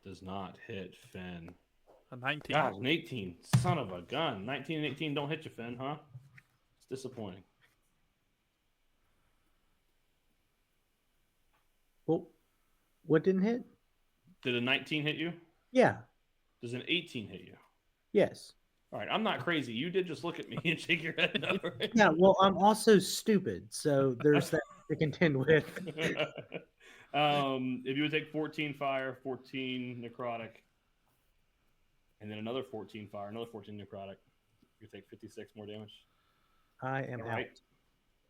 does not hit Finn. A 19. God, an 18. Son of a gun. 19 and 18 don't hit you, Finn, huh? It's disappointing. Well, what didn't hit? Did a 19 hit you? Yeah. Does an 18 hit you? Yes. All right, I'm not crazy. You did just look at me and shake your head no. Right? Yeah, well, I'm also stupid, so there's that to contend with. If you would take 14 fire, 14 necrotic, and then another 14 fire, another 14 necrotic, you take 56 more damage. I am All out. right.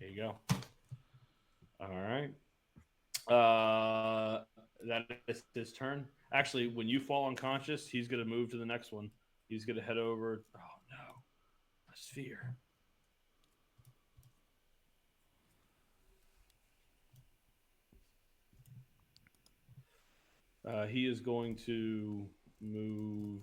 There you go. All right. That is his turn. Actually, when you fall unconscious, he's going to move to the next one. He's going to head over. Oh, no. A sphere. He is going to move.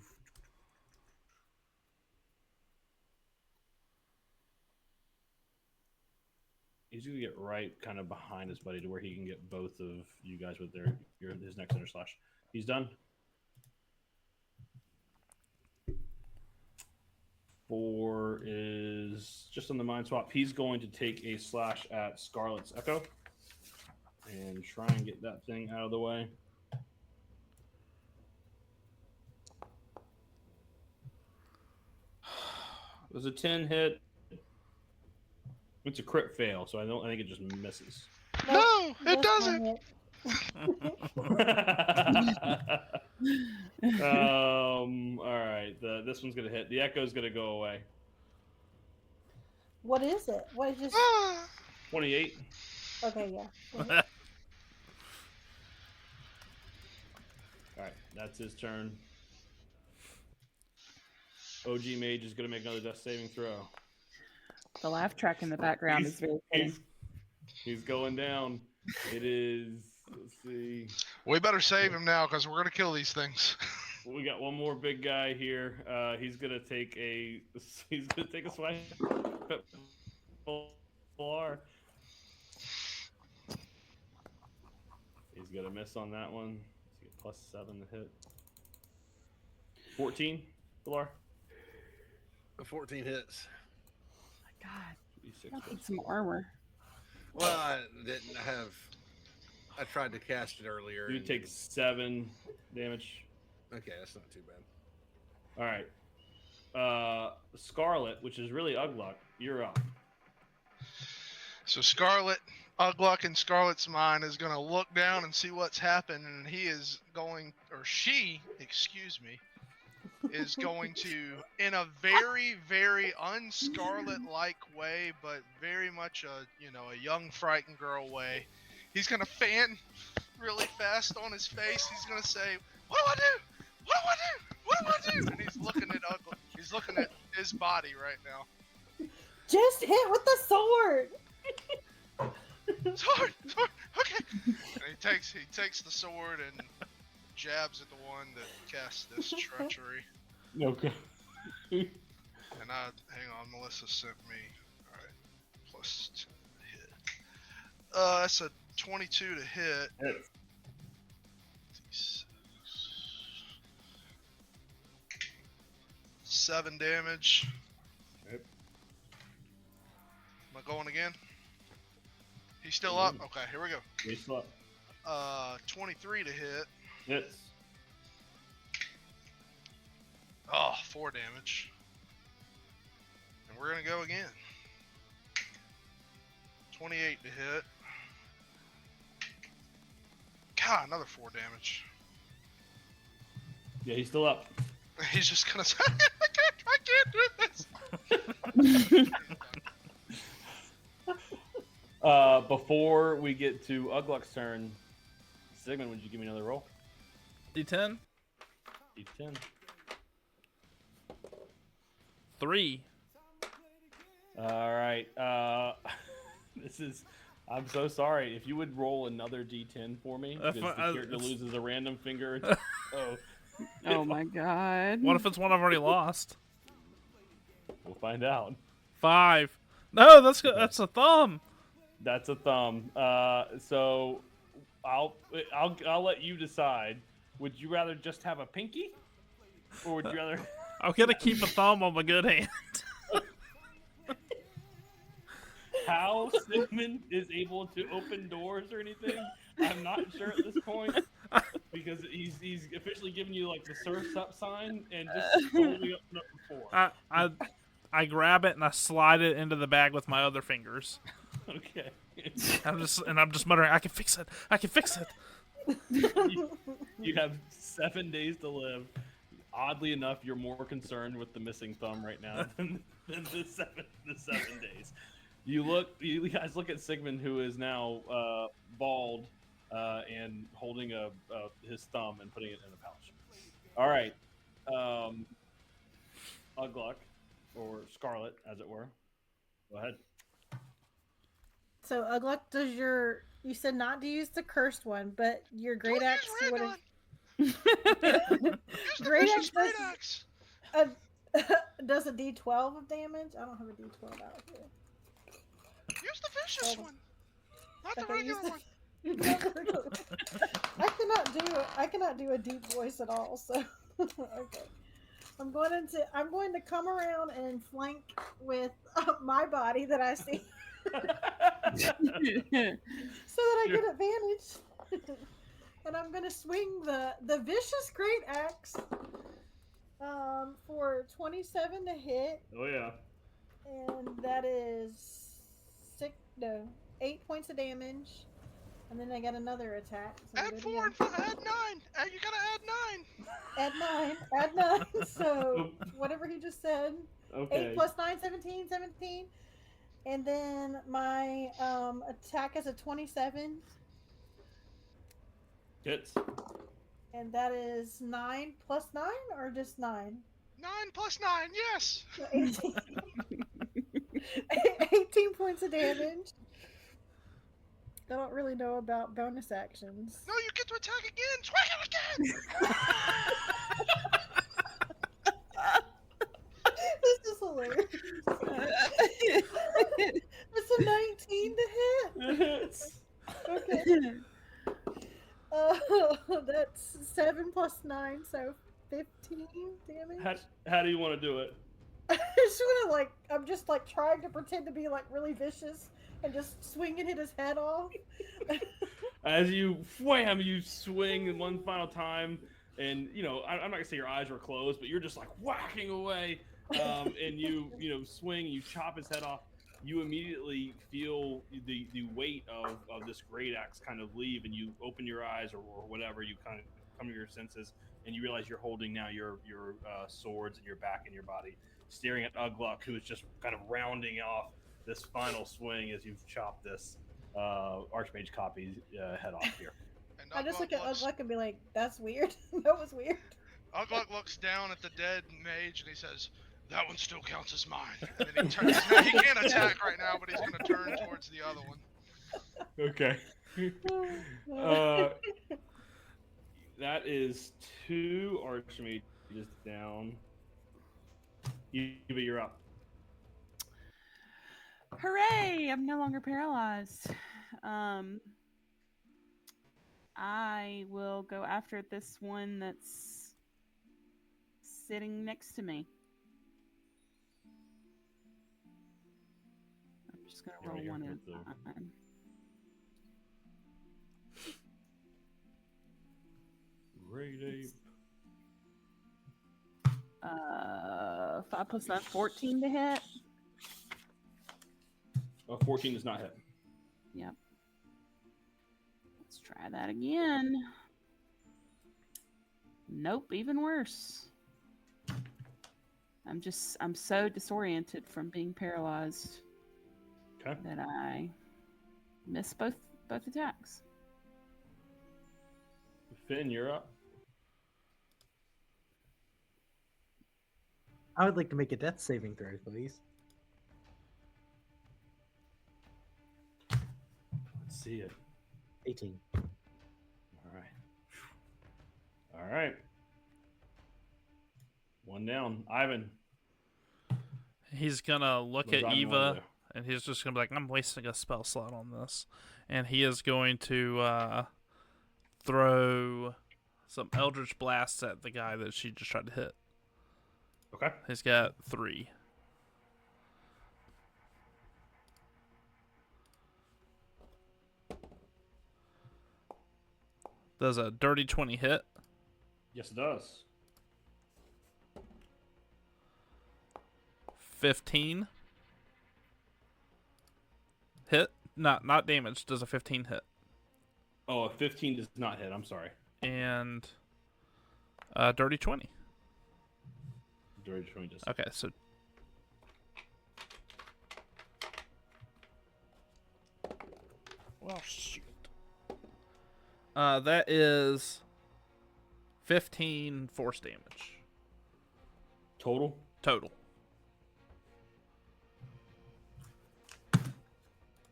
He's going to get right kind of behind his buddy to where he can get both of you guys with his next Cinder Slash. He's done. 4 is just on the mind swap. He's going to take a slash at Scarlet's Echo. and try and get that thing out of the way. Does a 10 hit? It's a crit fail, so I think it just misses. No, it Just doesn't. one hit. All right. This one's gonna hit. The echo's gonna go away. What is it? What is just? 28. Okay, yeah. All right, that's his turn. OG Mage is gonna make another death saving throw. The laugh track in the background is very fitting. He's going down. It is. Let's see. We better save him now because we're gonna kill these things. We got one more big guy here. He's gonna take a swipe at Valar. He's gonna miss on that one. He's got +7 to hit. 14, Valar. 14 hits. My God, D6 I need some armor. Well, I didn't have. I tried to cast it earlier. You and- take 7 damage. Okay, that's not too bad. All right. Scarlet, which is really Ugluck, you're up. So Scarlet, Ugluck in Scarlet's mind is going to look down and see what's happened, and he is going, or she, excuse me, is going to, in a very, very un-Scarlet-like way, but very much a young frightened girl way, he's going to fan really fast on his face. He's going to say, "What do I do? What do I do? What do I do?" And he's looking at Ugluck. He's looking at his body right now. Just hit with the sword. Sword, okay. And he takes the sword and jabs at the one that cast this treachery. Okay. And hang on, Melissa sent me. All right, +10 to hit. That's a 22 to hit. Hits. 7 damage. Yep. Am I going again? He's still up? Okay, here we go. He's still up. 23 to hit. Hits. Oh, 4 damage. And we're gonna go again. 28 to hit. God, another 4 damage. Yeah, he's still up. He's just gonna say, I can't do this. Before we get to Ugluck's turn, Sigmund, would you give me another roll? D10. D10. 3. All right. This is. I'm so sorry. If you would roll another D10 for me, because the character loses a random finger. Oh. Oh my God. What if it's one I've already lost? We'll find out. 5. No, that's a thumb. That's a thumb. So I'll let you decide. Would you rather just have a pinky, or would you rather? I'm gonna keep a thumb on my good hand. How Sigmund is able to open doors or anything, I'm not sure at this point, because he's officially giving you like the surf's up sign and just totally open up before. I grab it and I slide it into the bag with my other fingers. Okay. I'm just muttering, I can fix it. I can fix it. You have 7 days to live. Oddly enough, you're more concerned with the missing thumb right now than the seven days. You guys look at Sigmund, who is now bald and holding his thumb and putting it in a pouch. All right, Ugluck, or Scarlet, as it were. Go ahead. So Ugluck, you said not to use the cursed one, but your great axe would have. Great axe does a D12 of damage. I don't have a D12 out here. Use the vicious one, not the Okay, regular one. I cannot do a deep voice at all. So okay, I'm going to come around and flank with my body that I see. I get advantage. And I'm gonna swing the vicious great axe for 27 to hit, Oh yeah. and that is 8 points of damage. And then I got another attack. So Add 4 and add 9. You gotta add 9. Add 9. So whatever he just said. Okay. 8 plus 9, 17. And then my attack is a 27. Hits. And that is 9 plus 9 or just 9? 9 plus 9, yes. 18 points of damage. I don't really know about bonus actions. No, you get to attack again. Swing it again. This is hilarious. It's a 19 to hit. Hits. Okay. That's 7 plus 9, so 15 damage. How do you want to do it? I just want to I'm just trying to pretend to be really vicious and just swing and hit his head off. As you wham, you swing one final time, and I'm not gonna say your eyes were closed, but you're just whacking away, and you swing, you chop his head off. You immediately feel the weight of this great axe kind of leave, and you open your eyes or whatever. You kind of come to your senses, and you realize you're holding now your swords and your back and your body, staring at Ugluck, who is just kind of rounding off this final swing as you've chopped this Arch Mage copy's head off here. And I just look at Ugluck and be like, "That's weird. That was weird." Ugluck looks down at the dead mage and he says, "That one still counts as mine." And then he turns. He can't attack right now, but he's going to turn towards the other one. Okay. That is 2 Arch Mages down. You're up. Hooray! I'm no longer paralyzed. I will go after this one that's sitting next to me. I'm just gonna roll one at a time. Great ape. 5 plus 9, 14 to hit. 14 does not hit. Yep. Let's try that again. Nope, even worse. I'm so disoriented from being paralyzed that I miss both attacks. Finn, you're up. I would like to make a death saving throw, please. Let's see it. 18. All right. One down. Ivan. He's gonna look What at does Ivan Eva, wanna do? and he's just gonna be like, "I'm wasting a spell slot on this," and he is going to throw some Eldritch Blasts at the guy that she just tried to hit. Okay. He's got 3. Does a dirty 20 hit? Yes, it does. 15 hit? Not damage. Does a 15 hit? Oh, a 15 does not hit. I'm sorry. And dirty 20. Dirty 20 does. Okay, so well, shoot. That is 15 force damage Total? total.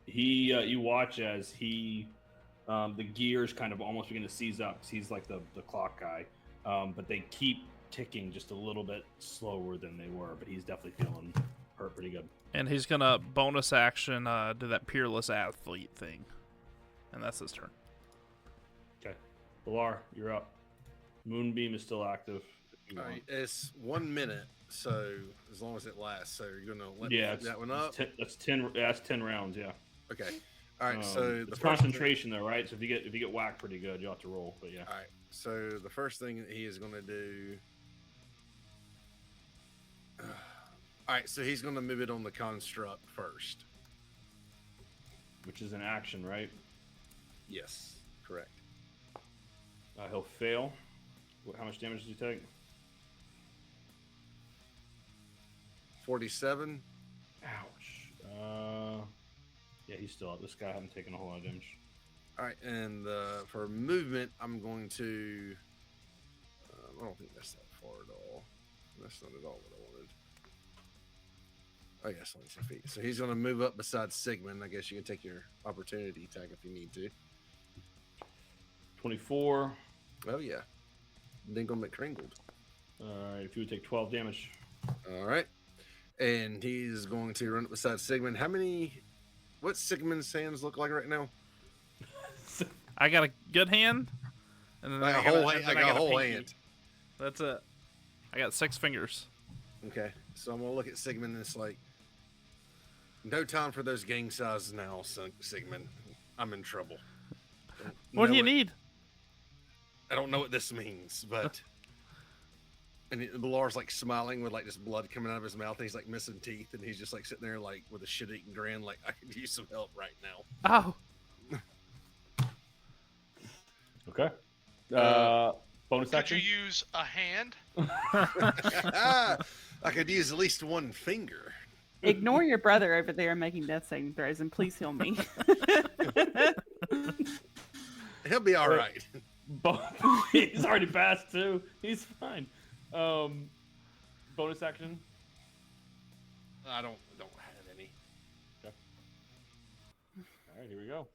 You watch as the gears kind of almost begin to seize up. 'Cause he's like the clock guy, but they keep ticking just a little bit slower than they were. But he's definitely feeling hurt pretty good. And he's gonna bonus action do that peerless athlete thing, and that's his turn. Okay, Bilar, you're up. Moonbeam is still active. if you All want. right, it's 1 minute, so as long as it lasts, so you're gonna let Yeah, that one up. That's 10 rounds. Yeah. Okay. All right. So the it's first concentration though, right? So if you get whacked pretty good, you'll have to roll. But yeah. All right. So the first thing that he is going to do. All right. So he's going to move it on the construct first. Which is an action, right? Yes. Correct. He'll fail. How much damage does he take? 47. Ouch. Yeah, he's still up. This guy hasn't taken a whole lot of damage. All right, and for movement, I'm going to. I don't think that's that far at all. That's not at all what I wanted. Oh yes, only 10 feet. So he's going to move up beside Sigmund. I guess you can take your opportunity attack if you need to. 24. Oh yeah, Dingle McCringled. All right, if you would take 12 damage. All right, and he's going to run up beside Sigmund. What's Sigmund's hands look like right now? I got a good hand, and then Like I a got whole a, hand. and then I I got a whole pinky. hand. That's it. I got 6 fingers. Okay, so I'm gonna look at Sigmund and it's like, no time for those gang sizes now, Sigmund. I'm in trouble. What do you need? I don't know what this means, but and Bilar's like smiling with like this blood coming out of his mouth. And he's like missing teeth, and he's just like sitting there like with a shit-eating grin, like I could use some help right now. Oh, Okay. Bonus Could action. you use a hand? I could use at least one finger. Ignore your brother over there making death saving throws, and please heal me. He'll be all right. He's already passed too. He's fine. Bonus action. I don't have any. Okay. All right, here we go.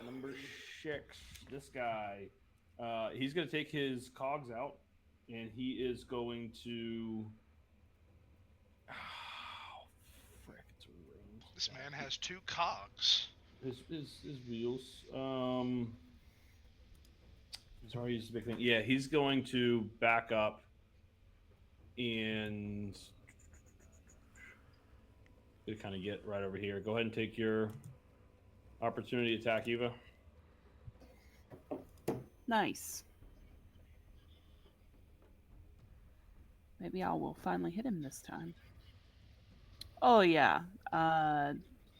Number 6. This guy. He's gonna take his cogs out, and he is going to. Oh, frick! It's a range. This man has 2 cogs. His wheels. Sorry, he's a big thing. Yeah, he's going to back up and kind of get right over here. Go ahead and take your opportunity attack, Eva. Nice. Maybe I will finally hit him this time. Oh yeah,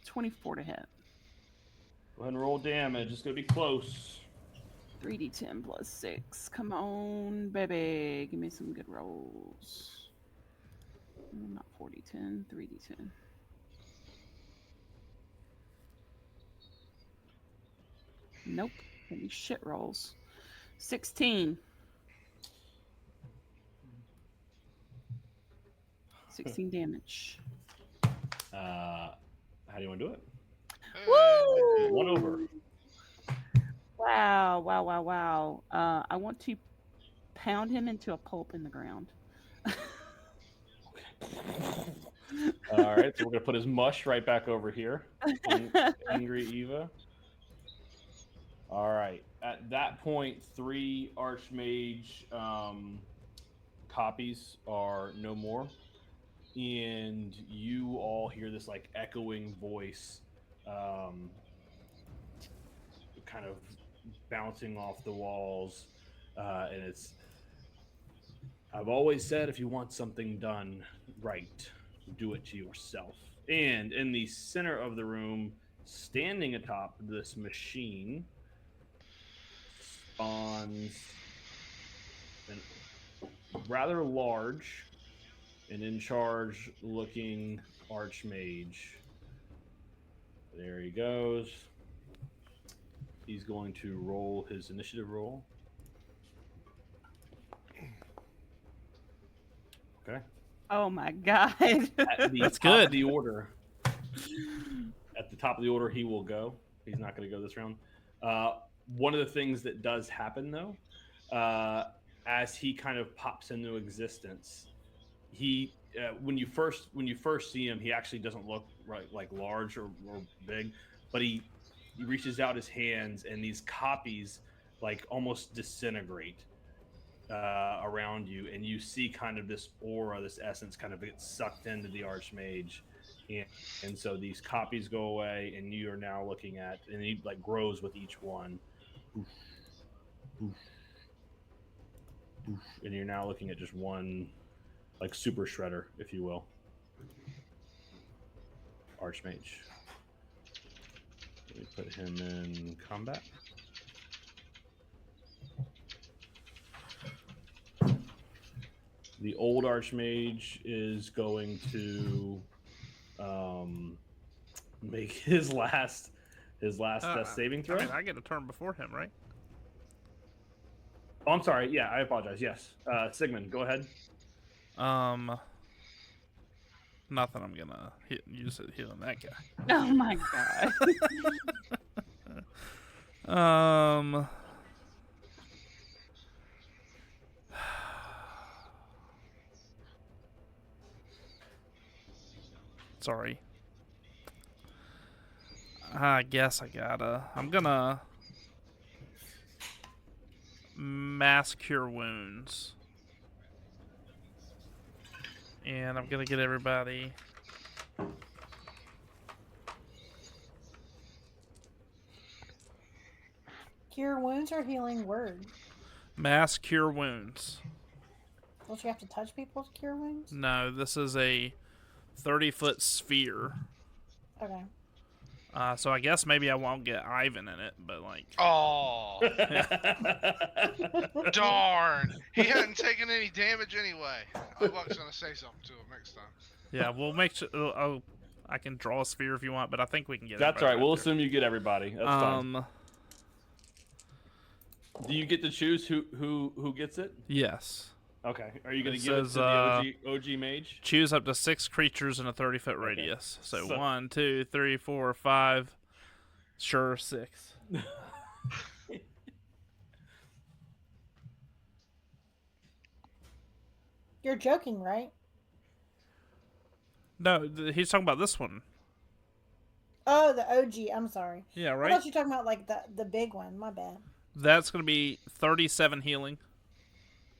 24 to hit. Go ahead and roll damage. It's gonna be close. 3d10 plus 6. Come on, baby. Give me some good rolls. Not 4d10, 3d10. Nope. Any shit rolls. 16. 16 damage. How do you want to do it? Woo! 1 over. Wow. I want to pound him into a pulp in the ground. All right, so we're gonna put his mush right back over here. Angry Eva. All right. At that point, 3 Arch Mage copies are no more, and you all hear this like echoing voice, kind of bouncing off the walls, and it's. I've always said, if you want something done right, do it to yourself. And in the center of the room, standing atop this machine, spawns an rather large and in charge looking Archmage. There he goes. He's going to roll his initiative roll. Okay. Oh my god. At the That's top good. of the order. At the top of the order, he will go. He's not going to go this round. One of the things that does happen, though, as he kind of pops into existence, he when you first see him, he actually doesn't look like large or big, but he reaches out his hands, and these copies like almost disintegrate around you, and you see kind of this aura, this essence, kind of get sucked into the Archmage, and so these copies go away, and you are now looking at, and it like grows with each one. Oof, oof, oof, and you're now looking at just one, like super shredder, if you will. Arch Mage. Let me put him in combat. The old Archmage is going to make his last death saving throw. I mean, I get a turn before him, right? Oh, I'm sorry. Yeah, I apologize. Yes, Sigmund, go ahead. Nothing. I'm gonna use it healing that guy. Oh my god. Sorry. I guess I gotta. I'm gonna mass cure wounds. And I'm gonna get everybody. Cure wounds or healing word? Mass cure wounds. Don't you have to touch people to cure wounds? No, this is a 30-foot sphere. Okay. So I guess maybe I won't get Ivan in it, but like. Oh. Darn. He hadn't taken any damage anyway. Ugluck's gonna say something to him next time. Yeah, we'll make sure. Oh, I can draw a sphere if you want, but I think we can get. That's all right. We'll there. assume you get everybody. That's fine. Do you get to choose who gets it? Yes. Okay. Are you going to give it to the OG mage? Choose up to 6 creatures in a 30-foot radius. So 1, 2, 3, 4, 5. Sure, 6. You're joking, right? No, he's talking about this one. Oh, the OG. I'm sorry. Yeah, right. I thought you were talking about like the big one. My bad. That's going to be 37 healing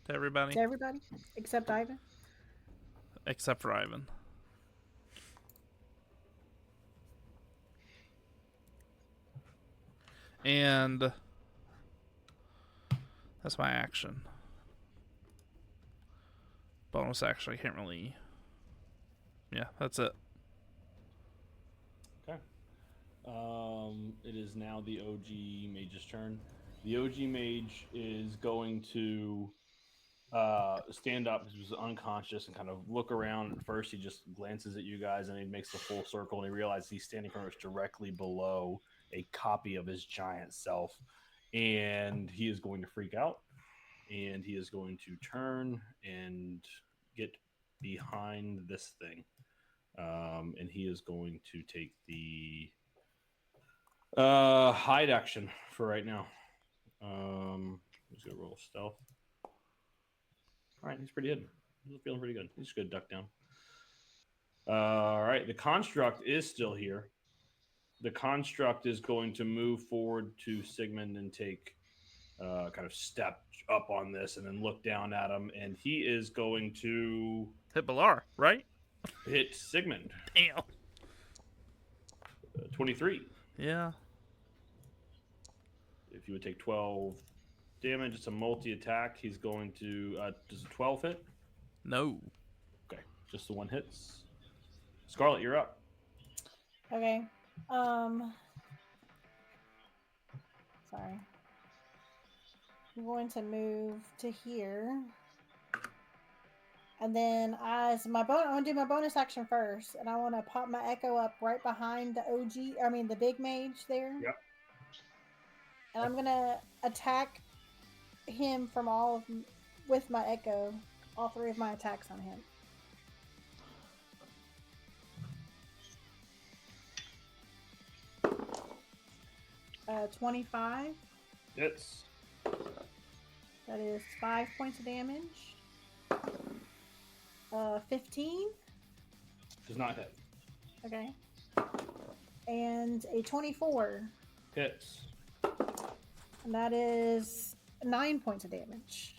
to everybody. To everybody except Ivan. Except for Ivan. And that's my action. Bonus action, I can't really. Yeah, that's it. Okay. It is now the OG mage's turn. The OG mage is going to stand up because he was unconscious and kind of look around. At first, he just glances at you guys and he makes the full circle and he realizes he's standing pretty much directly below a copy of his giant self. And he is going to freak out and he is going to turn and get behind this thing. And he is going to take the hide action for right now. He's gonna roll stealth. All right, he's pretty good. He's feeling pretty good. He's good. Duck down. All right, the construct is still here. The construct is going to move forward to Sigmund and take kind of step up on this, and then look down at him, and he is going to hit Balar, right? Hit Sigmund. Damn. 23. Yeah. If you would take 12 damage, it's a multi-attack. He's going to... does a 12 hit? No. Okay, just the one hits. Scarlet, you're up. Okay. Sorry. I'm going to move to here. And then I'm going to do my bonus action first. And I want to pop my echo up right behind the big mage there. Yep. And I'm going to attack him with my echo. All 3 of my attacks on him. 25. Hits. That is 5 points of damage. 15. Does not hit. Okay. And a 24. Hits. And that is 9 points of damage.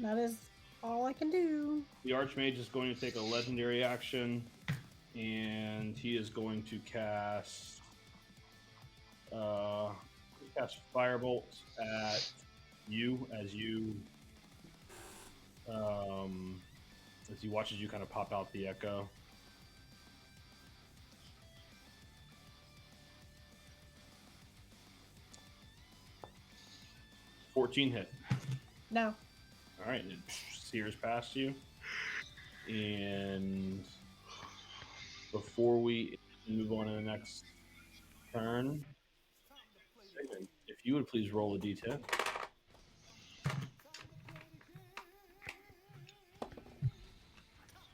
That is all I can do. The Arch Mage is going to take a legendary action, and he is going to cast Firebolt at you as he watches you kind of pop out the echo. $14 hit. No. All right, it sears past you. And before we move on to the next turn, if you would please roll a d10.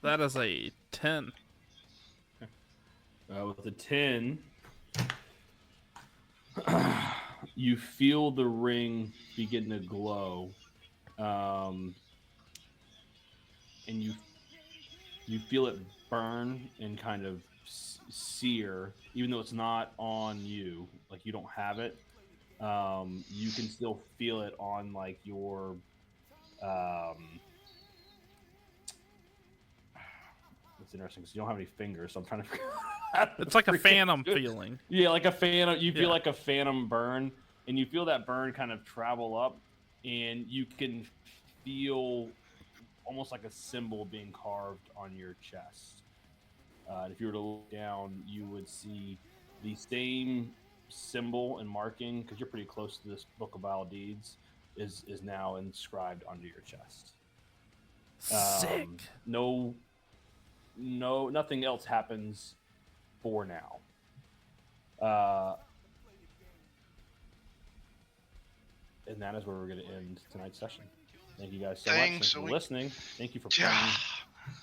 That is a 10. With a 10, you feel the ring begin to glow, and you feel it burn and kind of sear, even though it's not on you, like you don't have it. You can still feel it on like your it's interesting because you don't have any fingers, so I'm trying to figure out. It's like a phantom feeling. Yeah, like a phantom. You feel like a phantom burn, and you feel that burn kind of travel up, and you can feel almost like a symbol being carved on your chest. And if you were to look down, you would see the same symbol and marking, because you're pretty close to this Book of Vile Deeds, is now inscribed onto your chest. Sick. Nothing else happens for now. And that is where we're going to end tonight's session. Thank you guys so much. Thanks for listening. Thank you for playing